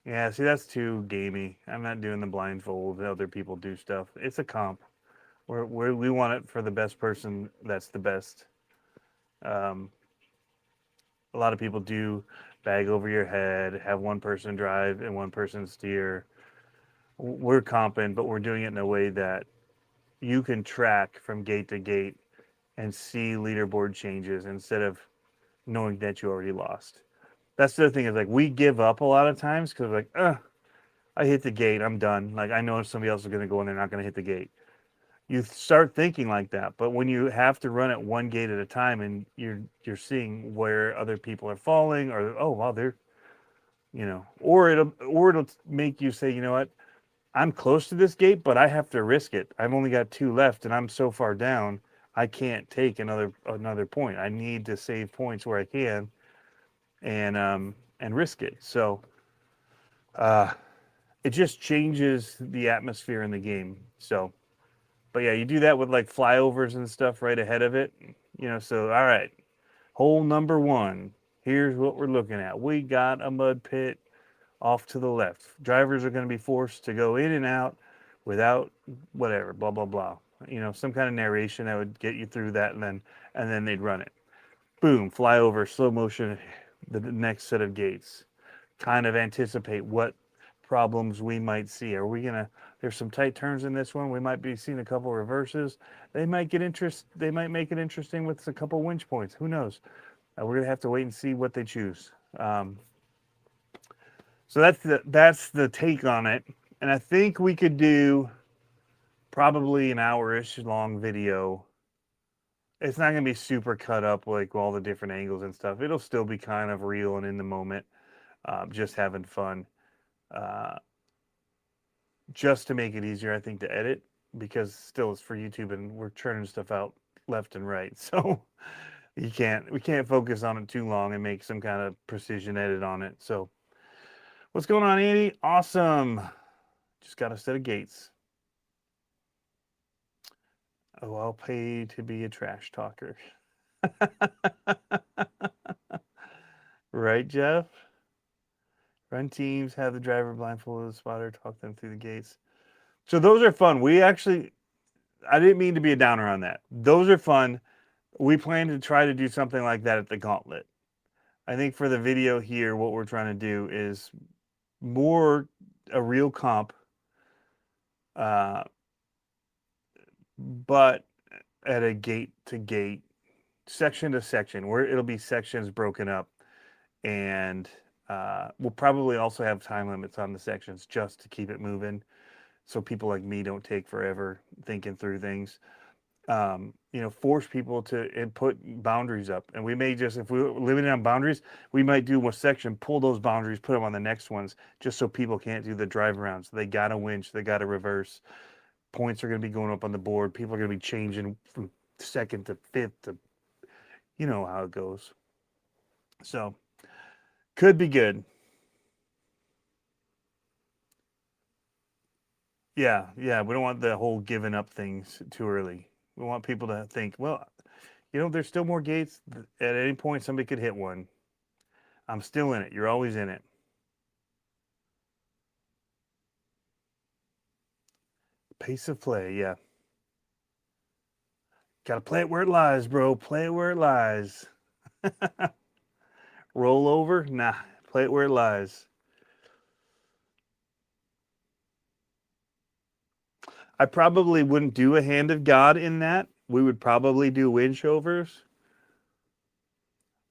Yeah, see, that's too gamey. I'm not doing the blindfold. Other people do stuff. It's a comp. We want it for the best person. That's the best. A lot of people do bag over your head, have one person drive and one person steer. We're comping, but we're doing it in a way that you can track from gate to gate and see leaderboard changes instead of knowing that you already lost. That's the other thing, is like we give up a lot of times because we're like, I hit the gate, I'm done. Like I know somebody else is going to go and they're not going to hit the gate. You start thinking like that, but when you have to run it one gate at a time and you're seeing where other people are falling, or oh wow, they're, or it'll make you say, you know what, I'm close to this gate, but I have to risk it. I've only got 2 left, and I'm so far down, I can't take another point. I need to save points where I can, and risk it. So, it just changes the atmosphere in the game. So. But yeah, you do that with like flyovers and stuff right ahead of it. So all right, hole number 1. Here's what we're looking at. We got a mud pit off to the left. Drivers are going to be forced to go in and out without whatever, blah, blah, blah. Some kind of narration that would get you through that, and then they'd run it. boom, fly over, slow motion, the next set of gates. Kind of anticipate what problems we might see. Are we gonna? There's some tight turns in this one. We might be seeing a couple reverses. They might get interest. They might make it interesting with a couple winch points. Who knows? We're gonna have to wait and see what they choose. So that's the take on it. And I think we could do probably an hour-ish long video. It's not gonna be super cut up like all the different angles and stuff. It'll still be kind of real and in the moment, just having fun. Just to make it easier, I think, to edit, because still it's for YouTube and we're churning stuff out left and right. So we can't focus on it too long and make some kind of precision edit on it. So what's going on, Andy? Awesome. Just got a set of gates. Oh, I'll pay to be a trash talker. Right, Jeff? Run teams, have the driver blindfolded, the spotter, talk them through the gates. So those are fun. I didn't mean to be a downer on that. Those are fun. We plan to try to do something like that at the Gauntlet. I think for the video here, what we're trying to do is more a real comp, but at a gate to gate, section to section, where it'll be sections broken up, and we'll probably also have time limits on the sections just to keep it moving, so people like me don't take forever thinking through things. Force people to put boundaries up, and we may just, if we're limited on boundaries, we might do one section, pull those boundaries, put them on the next ones, just so people can't do the drive arounds. They got to winch, they got to reverse. Points are going to be going up on the board. People are going to be changing from second to fifth to, you know how it goes. So could be good. Yeah, we don't want the whole giving up things too early. We want people to think, well, there's still more gates. At any point, somebody could hit one. I'm still in it. You're always in it. Pace of play, yeah. Got to play it where it lies, bro. Play it where it lies. Roll over? Nah, play it where it lies. I probably wouldn't do a Hand of God in that. We would probably do winch overs.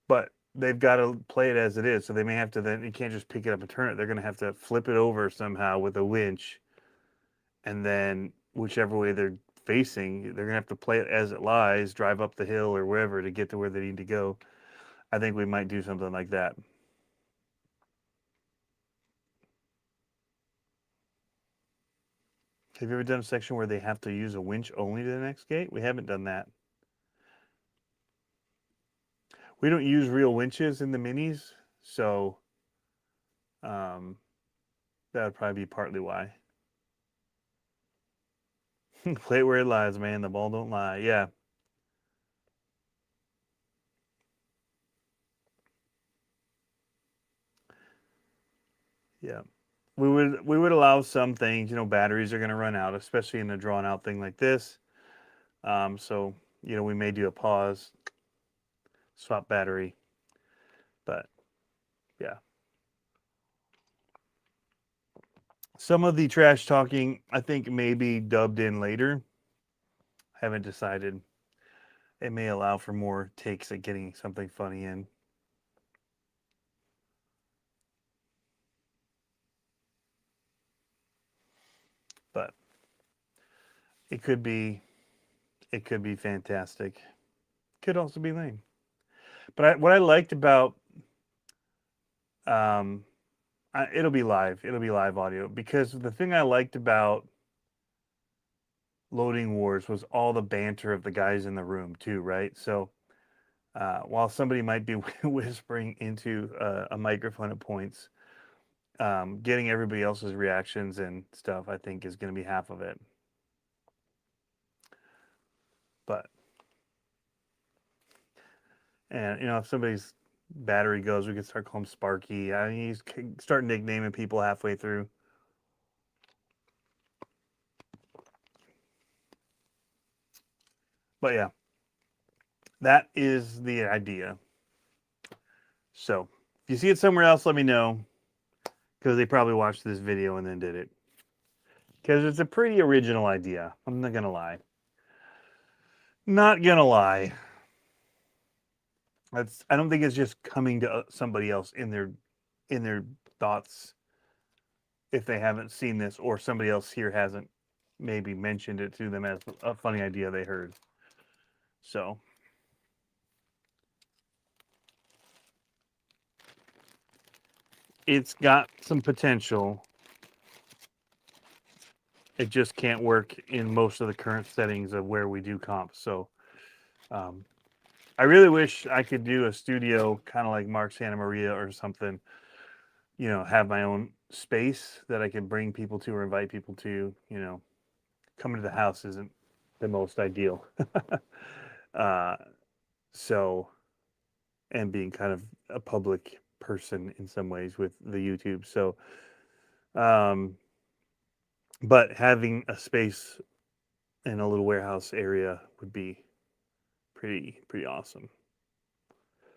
But they've got to play it as it is. So they may have to then, you can't just pick it up and turn it. They're going to have to flip it over somehow with a winch. And then whichever way they're facing, they're going to have to play it as it lies, drive up the hill or wherever to get to where they need to go. I think we might do something like that. Have you ever done a section where they have to use a winch only to the next gate? We haven't done that. We don't use real winches in the minis, so that would probably be partly why. Play it where it lies, man. The ball don't lie. Yeah. Yeah. We would allow some things, batteries are going to run out, especially in a drawn out thing like this. So, we may do a pause, swap battery, but yeah. Some of the trash talking, I think, may be dubbed in later. Haven't decided. It may allow for more takes at getting something funny in. But it could be fantastic. Could also be lame. But what I liked about it'll be live. It'll be live audio, because the thing I liked about Loading Wars was all the banter of the guys in the room too, right? So while somebody might be whispering into a microphone at points, getting everybody else's reactions and stuff, I think, is going to be half of it. But, and if somebody's battery goes, we could start calling him Sparky. I mean, he's start nicknaming people halfway through. But yeah, that is the idea. So if you see it somewhere else, let me know, because they probably watched this video and then did it. Because it's a pretty original idea. I'm not gonna lie. Not gonna lie. I don't think it's just coming to somebody else in their thoughts if they haven't seen this, or somebody else here hasn't maybe mentioned it to them as a funny idea they heard. So it's got some potential. It just can't work in most of the current settings of where we do comps. So I really wish I could do a studio kind of like Mark Santa Maria or something, have my own space that I can bring people to or invite people to. Coming to the house isn't the most ideal. uh, so, and being kind of a public person in some ways with the YouTube. So, but having a space in a little warehouse area would be pretty awesome.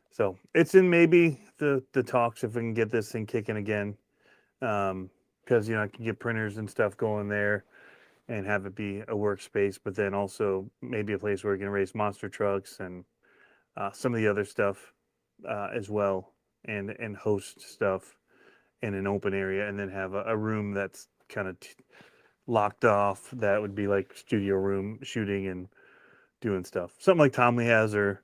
So it's in maybe the talks if we can get this thing kicking again, because I can get printers and stuff going there and have it be a workspace, but then also maybe a place where we can race monster trucks and some of the other stuff as well, and host stuff in an open area, and then have a room that's kind of locked off that would be like studio room shooting and doing stuff, something like Tom Lee has or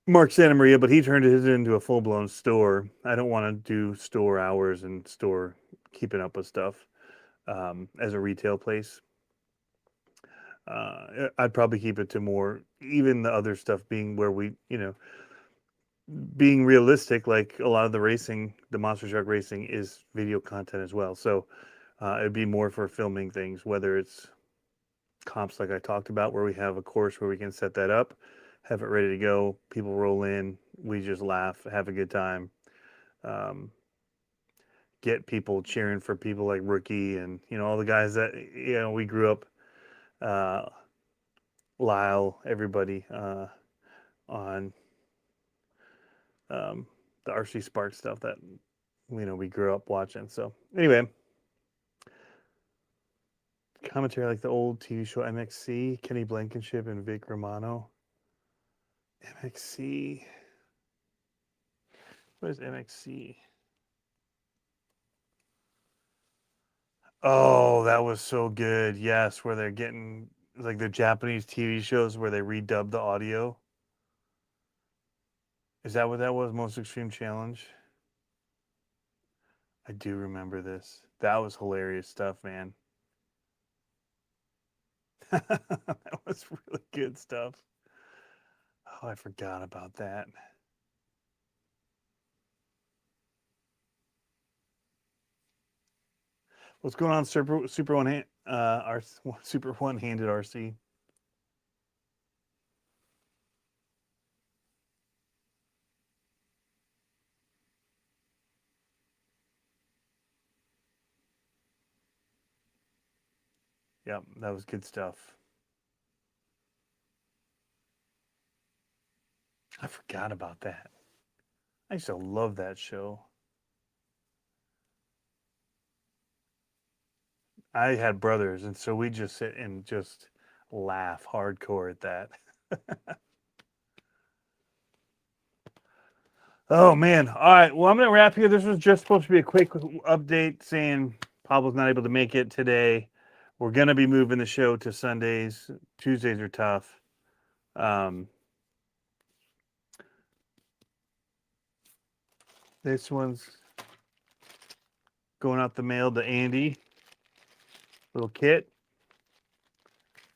Mark Santa Maria, but he turned his into a full blown store. I don't want to do store hours and store keeping up with stuff as a retail place. I'd probably keep it to more, even the other stuff being where we, being realistic, like a lot of the racing, the monster truck racing is video content as well. So it'd be more for filming things, whether it's comps like I talked about, where we have a course where we can set that up, have it ready to go. People roll in, we just laugh, have a good time. Get people cheering for people like Rookie and all the guys that we grew up. Lyle, everybody on the RC Spark stuff that we grew up watching. So anyway, commentary like the old TV show MXC, Kenny Blankenship and Vic Romano. MXC. What is MXC? Oh, that was so good. Yes, where they're getting like the Japanese TV shows where they redub the audio. Is that what that was? Most Extreme Challenge? I do remember this. That was hilarious stuff, man. That was really good stuff. Oh, I forgot about that. What's going on, Super One Hand, Super One Handed RC? Yep, that was good stuff. I forgot about that. I used to love that show. I had brothers, and so we just sit and just laugh hardcore at that. Oh man! All right, well I'm gonna wrap here. This was just supposed to be a quick update saying Pablo's not able to make it today. We're gonna be moving the show to Sundays. Tuesdays are tough. This one's going out the mail to Andy. Little kit.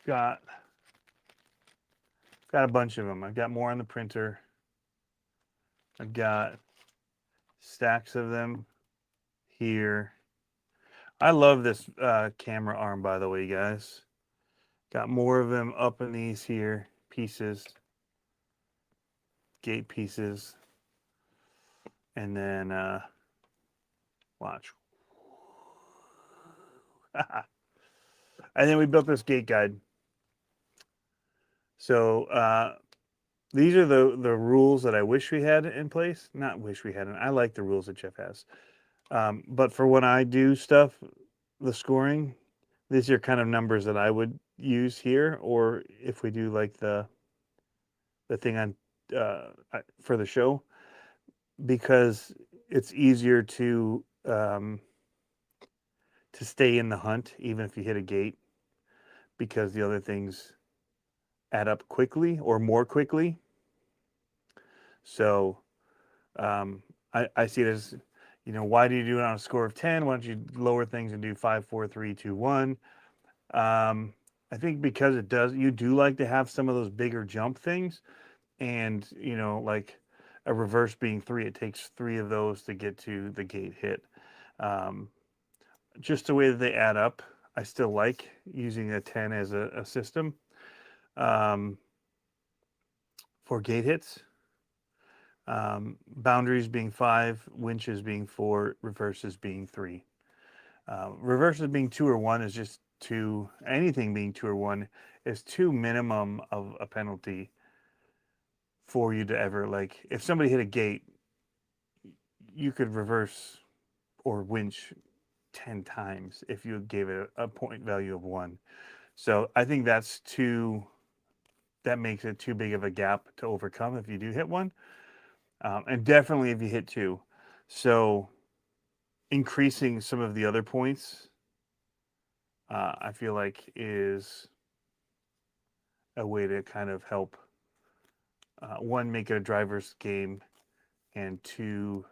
Got a bunch of them. I've got more on the printer. I've got stacks of them here. I love this camera arm, by the way, guys. Got more of them up in these here pieces, gate pieces, and then watch. And then we built this gate guide. So these are the rules that I wish we had in place. Not wish we hadn't. I like the rules that Jeff has. But for when I do stuff, the scoring, these are kind of numbers that I would use here, or if we do like the thing on for the show, because it's easier to stay in the hunt even if you hit a gate, because the other things add up quickly or more quickly. So I see it as, why do you do it on a score of 10? Why don't you lower things and do 5, 4, 3, 2, 1? I think because you do like to have some of those bigger jump things, and like a reverse being 3, it takes 3 of those to get to the gate hit. Um, just the way that they add up, I still like using a 10 as a system um, for gate hits. Boundaries being 5, winches being 4, reverses being 3. Reverses being 2 or 1 is just too, anything being 2 or 1 is too minimum of a penalty for you to ever, like, if somebody hit a gate, you could reverse or winch 10 times if you gave it a point value of 1. So I think that makes it too big of a gap to overcome if you do hit 1. And definitely if you hit 2. So increasing some of the other points, I feel like is a way to kind of help, one, make it a driver's game, and 2,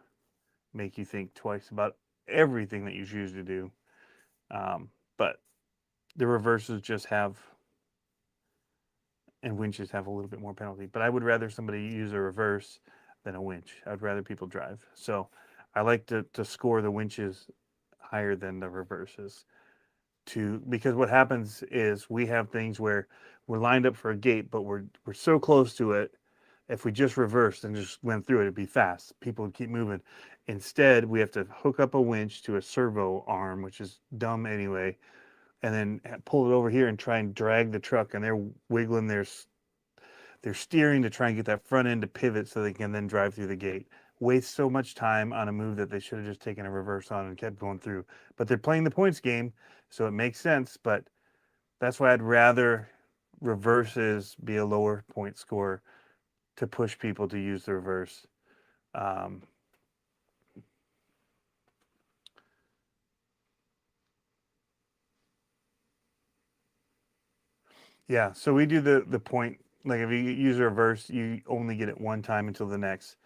make you think twice about everything that you choose to do. But the reverses just have, and winches have a little bit more penalty. But I would rather somebody use a reverse than a winch. I'd rather people drive. So I like to score the winches higher than the reverses, because what happens is we have things where we're lined up for a gate, but we're so close to it. If we just reversed and just went through it, it'd be fast. People would keep moving. Instead, we have to hook up a winch to a servo arm, which is dumb anyway, and then pull it over here and try and drag the truck. And they're wiggling their steering to try and get that front end to pivot so they can then drive through the gate. Waste so much time on a move that they should have just taken a reverse on and kept going through. But they're playing the points game, so it makes sense. But that's why I'd rather reverses be a lower point score to push people to use the reverse. Yeah, so we do the point, like if you use a reverse, you only get it one time until the next.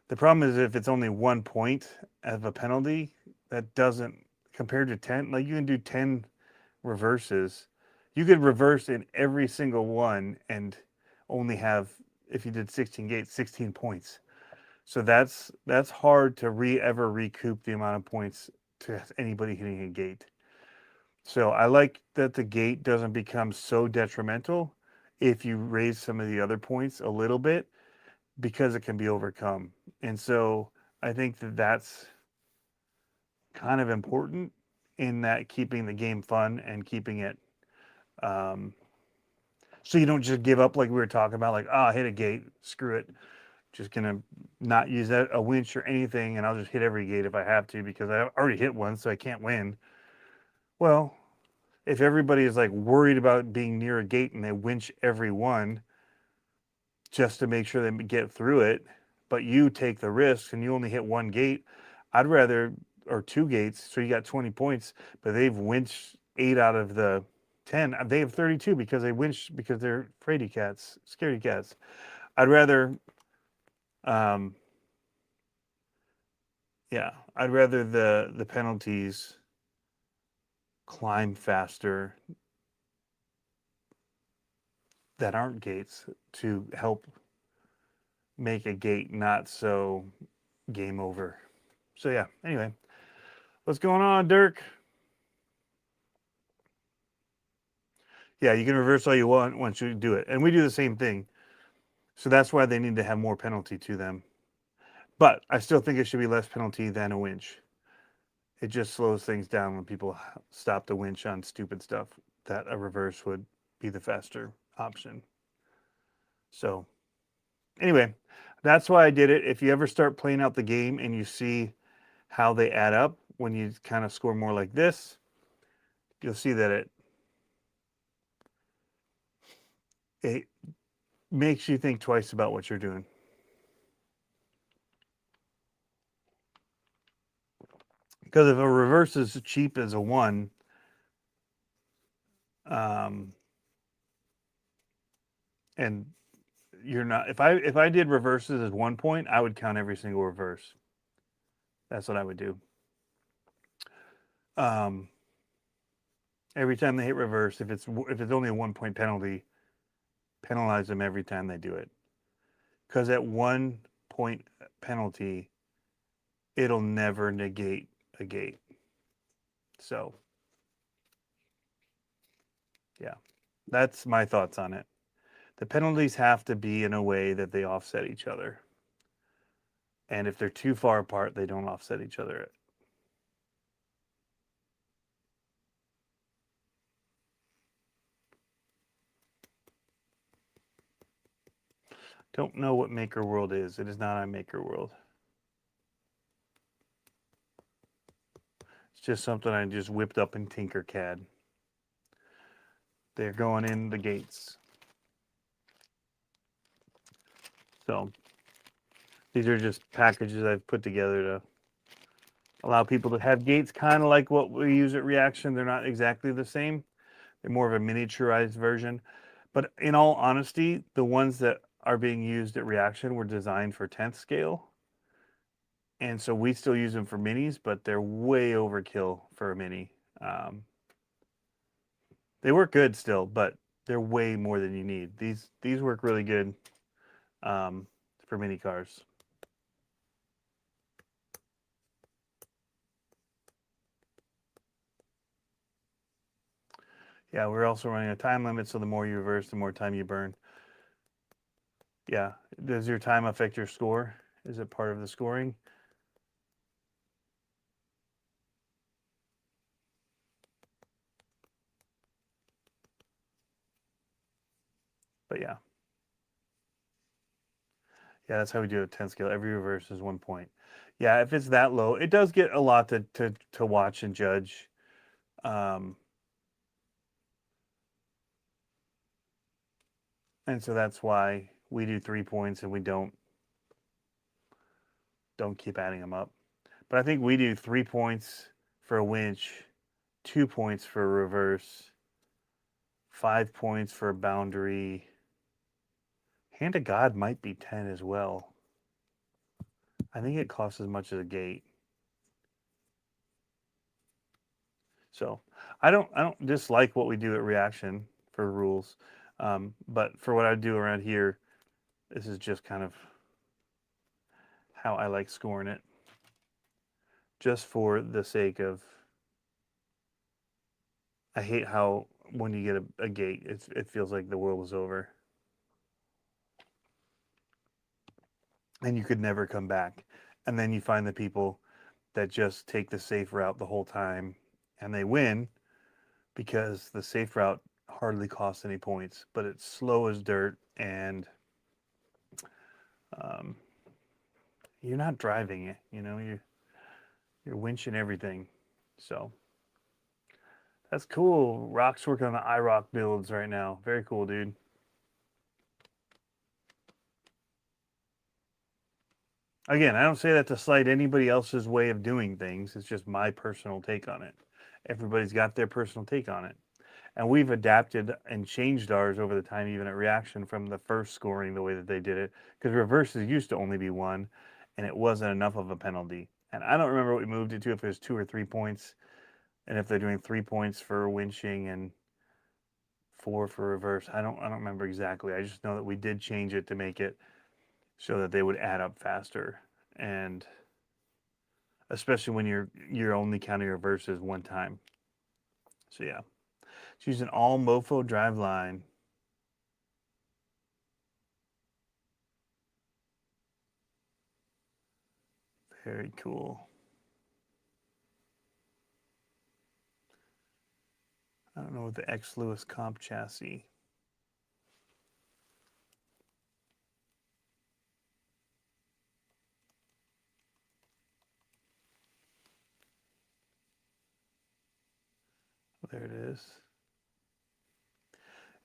The problem is if it's only 1 point of a penalty, that doesn't, compared to 10, like you can do 10 reverses. You could reverse in every single one and only have, if you did 16 gates, 16 points. So that's hard to ever recoup the amount of points to anybody hitting a gate. So I like that the gate doesn't become so detrimental if you raise some of the other points a little bit, because it can be overcome. And so I think that that's kind of important, in that keeping the game fun and keeping it, um, so you don't just give up like we were talking about, like, I hit a gate, screw it. Just gonna not use a winch or anything, and I'll just hit every gate if I have to because I already hit one, so I can't win. Well, if everybody is like worried about being near a gate and they winch every one just to make sure they get through it, but you take the risk and you only hit one gate, I'd rather, or 2 gates, so you got 20 points, but they've winched 8 out of the 10. They have 32 because they winched because they're fraidy cats, scaredy cats. I'd rather, um, yeah, I'd rather the penalties climb faster that aren't gates, to help make a gate not so game over. So yeah, anyway, what's going on, Dirk? Yeah, you can reverse all you want once you do it. And we do the same thing. So that's why they need to have more penalty to them. But I still think it should be less penalty than a winch. It just slows things down when people stop the winch on stupid stuff, that a reverse would be the faster option. So Anyway, that's why I did it. If you ever start playing out the game and you see how they add up when you kind of score more like this, you'll see that it makes you think twice about what you're doing. Because if a reverse is cheap as a 1, and you're not, if I did reverses as 1 point, I would count every single reverse. That's what I would do. Every time they hit reverse, if it's only a 1 point penalty, penalize them every time they do it. Because at 1 point penalty, it'll never negate a gate. So, yeah, that's my thoughts on it. The penalties have to be in a way that they offset each other. And if they're too far apart, they don't offset each other. Don't know what Maker World is. It is not on Maker World. It's just something I just whipped up in Tinkercad. They're going in the gates. So these are just packages I've put together to allow people to have gates kind of like what we use at Reaction. They're not exactly the same. They're more of a miniaturized version. But in all honesty, the ones that are being used at Reaction were designed for 10th scale. And so we still use them for minis, but they're way overkill for a mini. They work good still, but they're way more than you need. These work really good for mini cars. Yeah, we're also running a time limit, so the more you reverse, the more time you burn. Yeah, does your time affect your score? Is it part of the scoring? But yeah. Yeah, that's how we do it, 10 scale. Every reverse is 1 point. Yeah, if it's that low, it does get a lot to watch and judge. And so that's why we do 3 points and we don't keep adding them up. But I think we do 3 points for a winch, 2 points for a reverse, 5 points for a boundary. Hand of God might be 10 as well. I think it costs as much as a gate. So I don't dislike what we do at Reaction for rules, but for what I do around here, this is just kind of how I like scoring it, just for the sake of. I hate how when you get a gate, it feels like the world is over, and you could never come back, and then you find the people that just take the safe route the whole time, and they win because the safe route hardly costs any points, but it's slow as dirt, and you're not driving it. You know, you're winching everything. So that's cool. Rock's working on the iRock builds right now. Very cool, dude. Again, I don't say that to slight anybody else's way of doing things. It's just my personal take on it. Everybody's got their personal take on it. And we've adapted and changed ours over the time, even at Reaction, from the first scoring the way that they did it. Because reverses used to only be 1, and it wasn't enough of a penalty. And I don't remember what we moved it to, if it was 2 or 3 points. And if they're doing 3 points for winching and 4 for reverse, I don't remember exactly. I just know that we did change it to make it so that they would add up faster, and especially when you're only counting reverses 1 time. So yeah, it's using all Mofo driveline. Very cool. I don't know what the X Lewis comp chassis. there it is.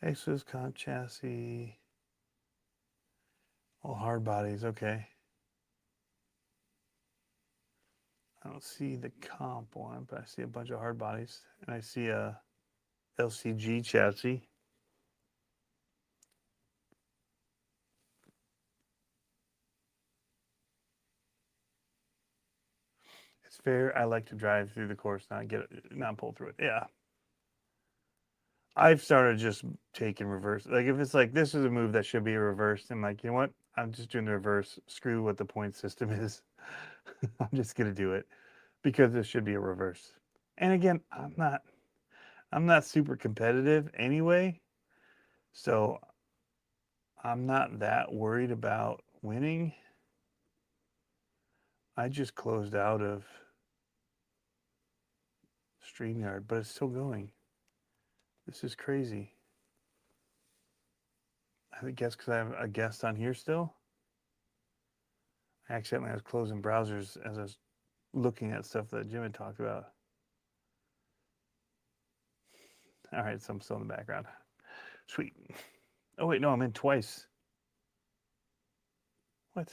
Exos, comp chassis, all hard bodies. Okay. I don't see the comp one, but I see a bunch of hard bodies, and I see a LCG chassis. It's fair. I like to drive through the course, not pull through it. Yeah. I've started just taking reverse. Like if it's like this is a move that should be a reverse, I'm like, you know what? I'm just doing the reverse. Screw what the point system is. I'm just gonna do it because this should be a reverse. And again, I'm not super competitive anyway, so I'm not that worried about winning. I just closed out of StreamYard, but it's still going. This is crazy. I guess because I have a guest on here still. Accidentally, I was closing browsers as I was looking at stuff that Jim had talked about. All right, so I'm still in the background. Sweet. Oh, wait, no, I'm in twice. What?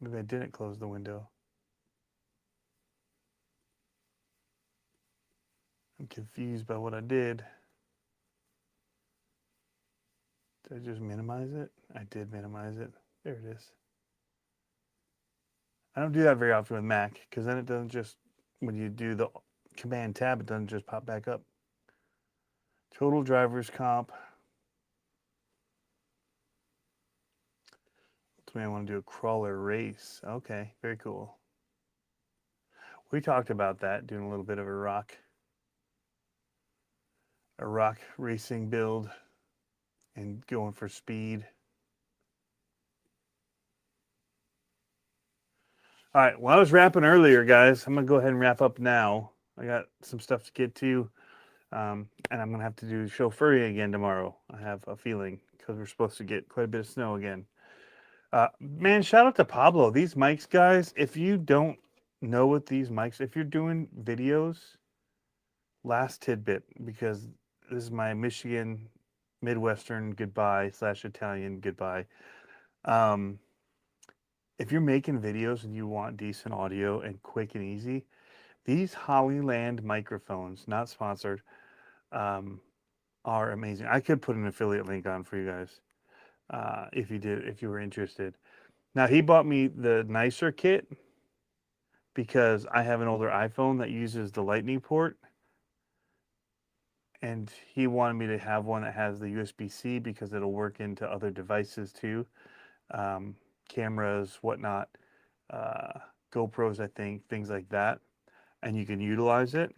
Maybe I didn't close the window. I'm confused by what I did. Did I just minimize it? I did minimize it. There it is. I don't do that very often with Mac because then it doesn't just, when you do the Command tab, it doesn't just pop back up. Total drivers comp. Ultimately, I want to do a crawler race. Okay, very cool. We talked about that, doing a little bit of a rock racing build and going for speed. All right, well, I was wrapping earlier, guys. I'm going to go ahead and wrap up now. I got some stuff to get to, and I'm going to have to do chauffeuring again tomorrow. I have a feeling because we're supposed to get quite a bit of snow again. Man, shout out to Pablo. These mics, guys, if you don't know what these mics, if you're doing videos, last tidbit, because this is my Michigan Midwestern goodbye / Italian goodbye. If you're making videos and you want decent audio and quick and easy, these Hollyland microphones, not sponsored, are amazing. I could put an affiliate link on for you guys if you were interested. Now he bought me the nicer kit because I have an older iPhone that uses the Lightning port, and he wanted me to have one that has the USB-C because it'll work into other devices too. Cameras, whatnot, GoPros, I think, things like that, and you can utilize it.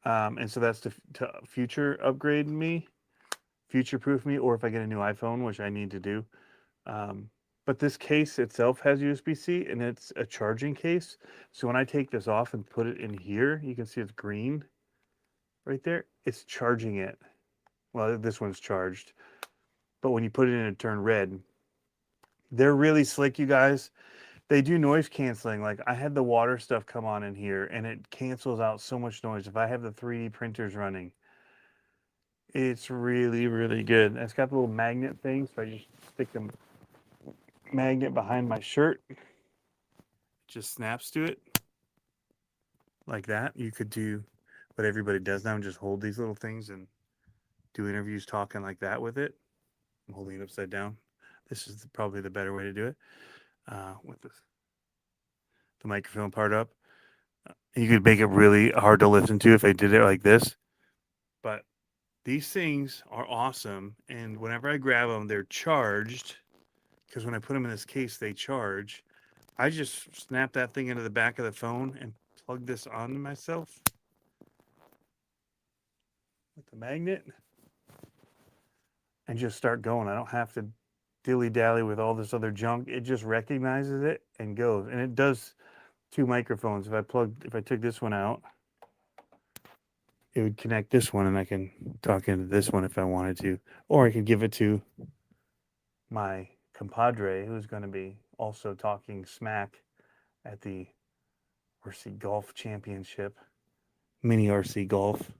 And so that's to future upgrade me, future-proof me, or if I get a new iPhone, which I need to do. But this case itself has USB-C, and it's a charging case. So when I take this off and put it in here, you can see it's green right there. It's charging it. Well, this one's charged. But when you put it in and turn red, they're really slick, you guys. They do noise canceling. Like I had the water stuff come on in here, and it cancels out so much noise. If I have the 3D printers running, it's really, really good. It's got the little magnet thing, so I just stick the magnet behind my shirt. It just snaps to it like that. You could do what everybody does now and just hold these little things and do interviews talking like that with it. I'm holding it upside down. This is probably the better way to do it with the microphone part up. You could make it really hard to listen to if I did it like this. But these things are awesome. And whenever I grab them, they're charged. Because when I put them in this case, they charge. I just snap that thing into the back of the phone and plug this onto myself with the magnet and just start going. I don't have to dilly-dally with all this other junk. It just recognizes it and goes. And it does 2 microphones. If I took this one out, it would connect this one and I can talk into this one if I wanted to. Or I could give it to my compadre who's going to be also talking smack at the Horsey Golf Championship mini RC Golf.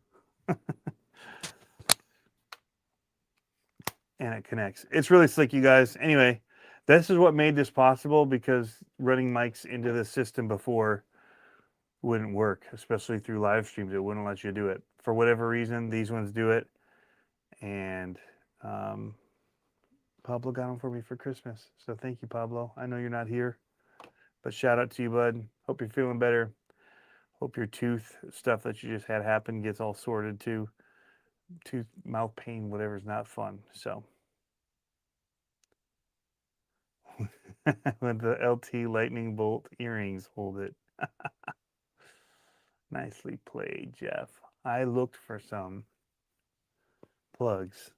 And it connects. It's really slick, you guys. Anyway, this is what made this possible, because running mics into this system before wouldn't work, especially through live streams. It wouldn't let you do it. For whatever reason, these ones do it. And Pablo got them for me for Christmas. So thank you, Pablo. I know you're not here, but shout out to you, bud. Hope you're feeling better. Hope your tooth stuff that you just had happen gets all sorted too. Tooth, mouth pain, whatever's not fun. So with the LT lightning bolt earrings, hold it. Nicely played, Jeff. I looked for some plugs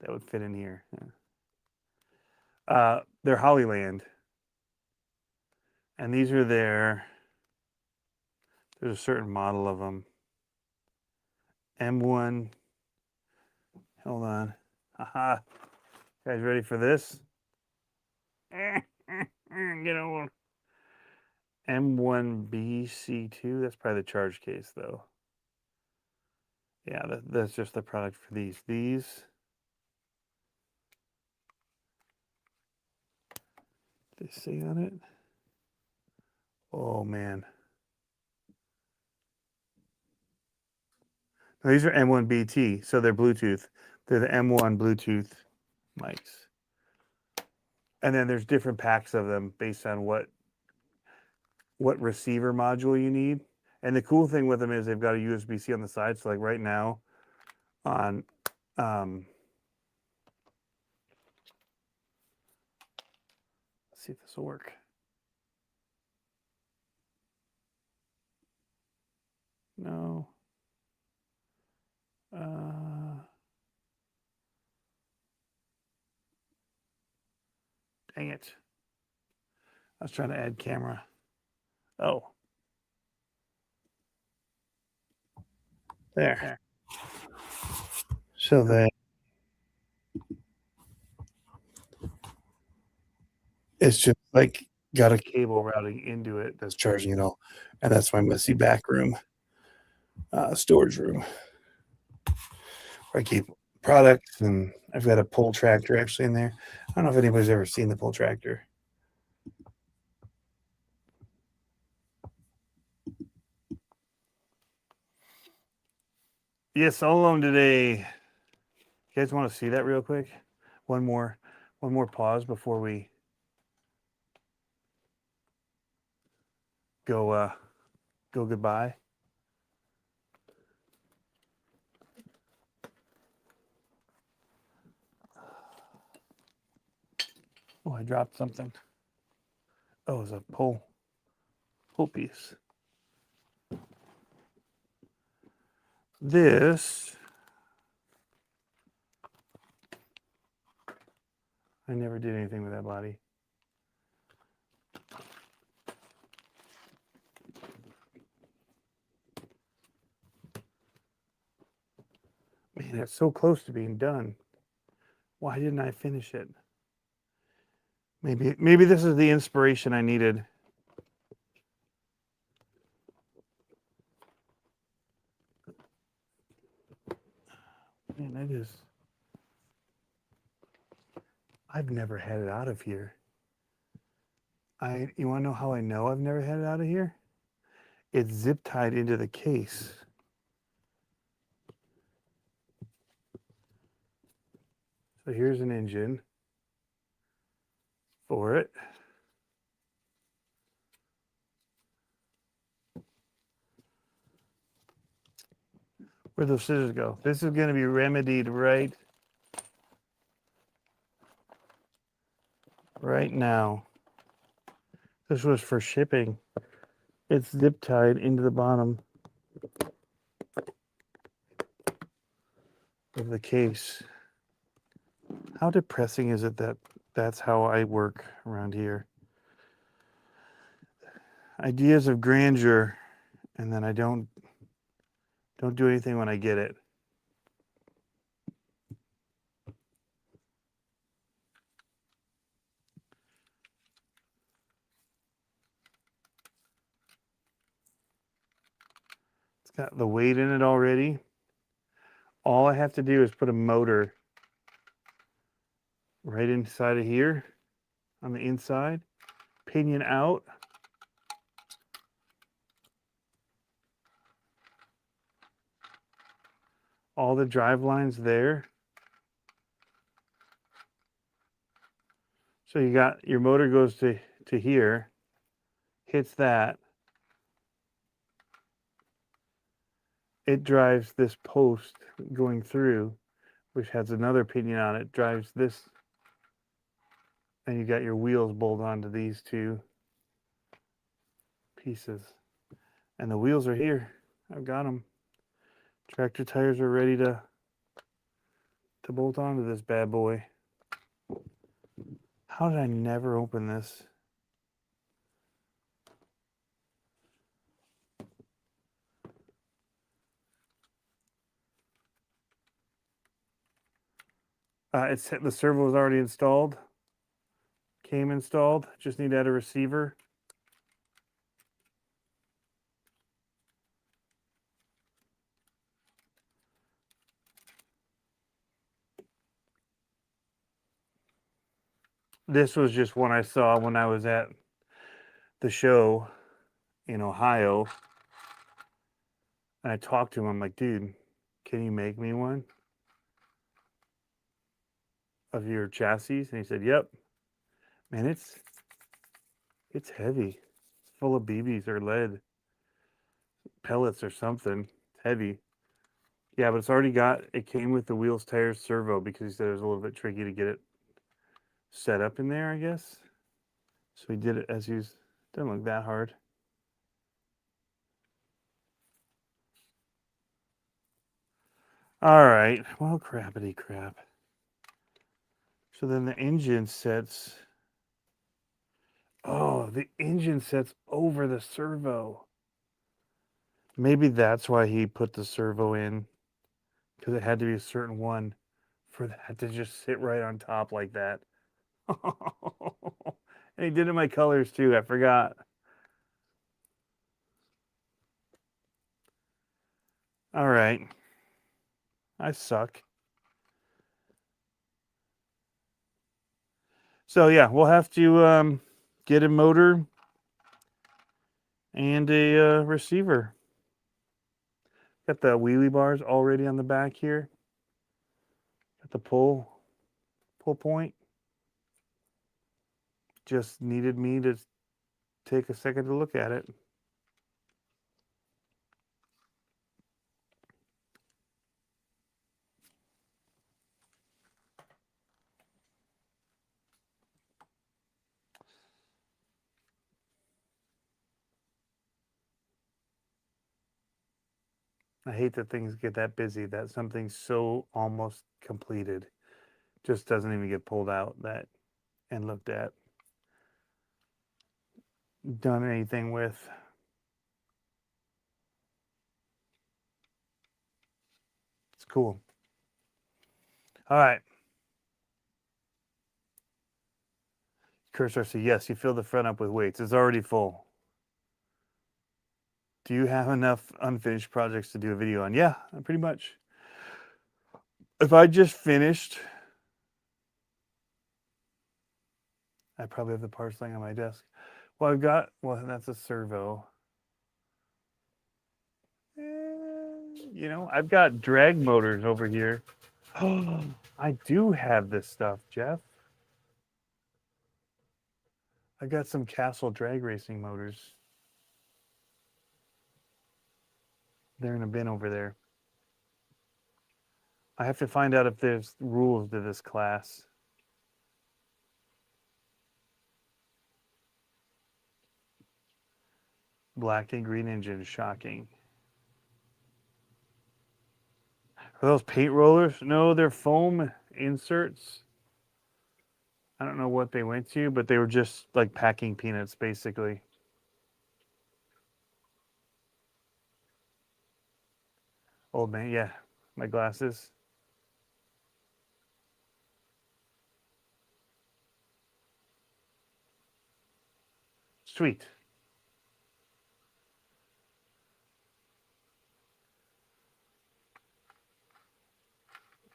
that would fit in here. They're Hollyland. And these are there's a certain model of them. M1. Hold on. Haha. You guys ready for this? Get over. M1BC2. That's probably the charge case, though. Yeah, that's just the product for these. These. They say on it? Oh, man. Now, these are M1BT, so they're Bluetooth. They're the M1 Bluetooth mics. And then there's different packs of them based on what receiver module you need. And the cool thing with them is they've got a USB-C on the side. So like right now on let's see if this will work. No. Dang it. I was trying to add camera. Oh. There. So that it's just like got a cable routing into it that's charging it all. And that's my messy back room, storage room, where I keep products, and I've got a pull tractor actually in there. I don't know if anybody's ever seen the pull tractor. Yes, all alone today. You guys want to see that real quick? One more pause before we go goodbye. Oh, I dropped something. Oh, it's a pull piece. This, I never did anything with that body. Man, it's so close to being done. Why didn't I finish it? Maybe this is the inspiration I needed. Man, that is. I've never had it out of here. You want to know how I know I've never had it out of here? It's zip tied into the case. So here's an engine for it. Where'd those scissors go? This is going to be remedied right now. This was for shipping. It's zip tied into the bottom of the case. How depressing is it that that's how I work around here? Ideas of grandeur, and then I don't do anything when I get it. It's got the weight in it already. All I have to do is put a motor right inside of here on the inside, pinion out. All the drive lines there. So you got your motor goes to here, hits that. It drives this post going through, which has another pinion on it, drives this. And you got your wheels bolted onto these two pieces. And the wheels are here. I've got them. Tractor tires are ready to bolt onto this bad boy. How did I never open this? It's the servo is already installed. Came installed. Just need to add a receiver. This was just one I saw when I was at the show in Ohio. And I talked to him. I'm like, dude, can you make me one of your chassis? And he said, yep. Man, it's heavy. It's full of BBs or lead pellets or something. It's heavy. Yeah, but it's already got, it came with the wheels, tires, servo, because he said it was a little bit tricky to get it set up in there, I guess. So he did it as he was, doesn't look that hard. All right, well, crappity crap. So then the engine sets, oh, the engine sets over the servo. Maybe that's why he put the servo in, because it had to be a certain one for that to just sit right on top like that. And he did it in my colors too, I forgot. All right. I suck. So yeah, we'll have to get a motor and a receiver. Got the wheelie bars already on the back here. Got the pull point. Just needed me to take a second to look at it. I hate that things get that busy, that something's so almost completed just doesn't even get pulled out that and looked at, done anything with. It's cool. All right. Cursor says, yes, you fill the front up with weights. It's already full. Do you have enough unfinished projects to do a video on? Yeah, pretty much. If I just finished, I probably have the parts laying on my desk. Well, that's a servo. You know, I've got drag motors over here. Oh, I do have this stuff, Jeff. I got some Castle drag racing motors. They're in a bin over there. I have to find out if there's rules to this class. Black and green engine, shocking. Are those paint rollers? No, they're foam inserts. I don't know what they went to, but they were just like packing peanuts, basically. Old man, yeah, my glasses. Sweet.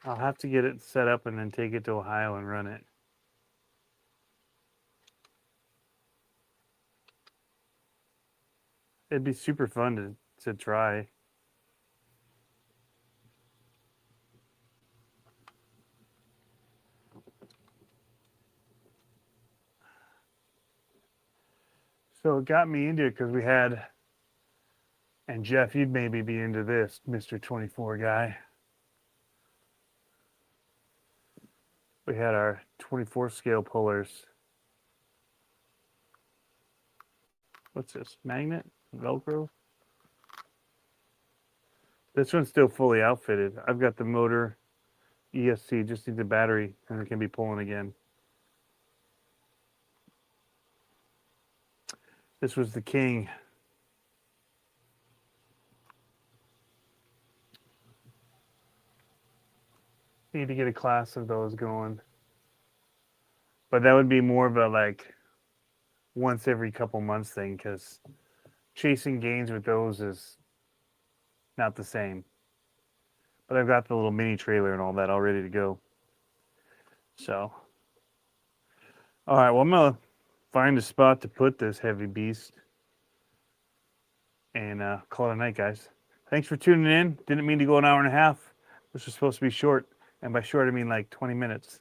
I'll have to get it set up and then take it to Ohio and run it. It'd be super fun to try. So it got me into it because we had, and Jeff, you'd maybe be into this, Mr. 24 guy. We had our 24 scale pullers. What's this? Magnet? Velcro? This one's still fully outfitted. I've got the motor, ESC, just need the battery, and it can be pulling again. This was the King. Need to get a class of those going. But that would be more of a like once every couple months thing because chasing gains with those is not the same. But I've got the little mini trailer and all that all ready to go. So, all right, well, I'm going to find a spot to put this heavy beast and call it a night, guys. Thanks for tuning in. Didn't mean to go an hour and a half. This was supposed to be short. And by short, I mean like 20 minutes.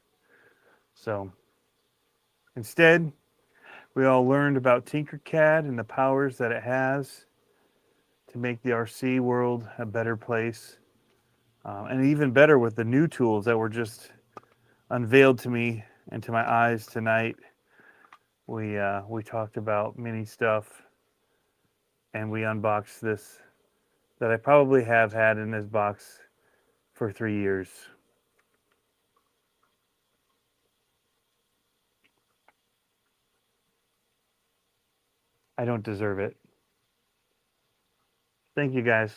So, instead, we all learned about Tinkercad and the powers that it has to make the RC world a better place. And even better with the new tools that were just unveiled to me and to my eyes tonight. We talked about mini stuff and we unboxed this that I probably have had in this box for 3 years. I don't deserve it. Thank you, guys.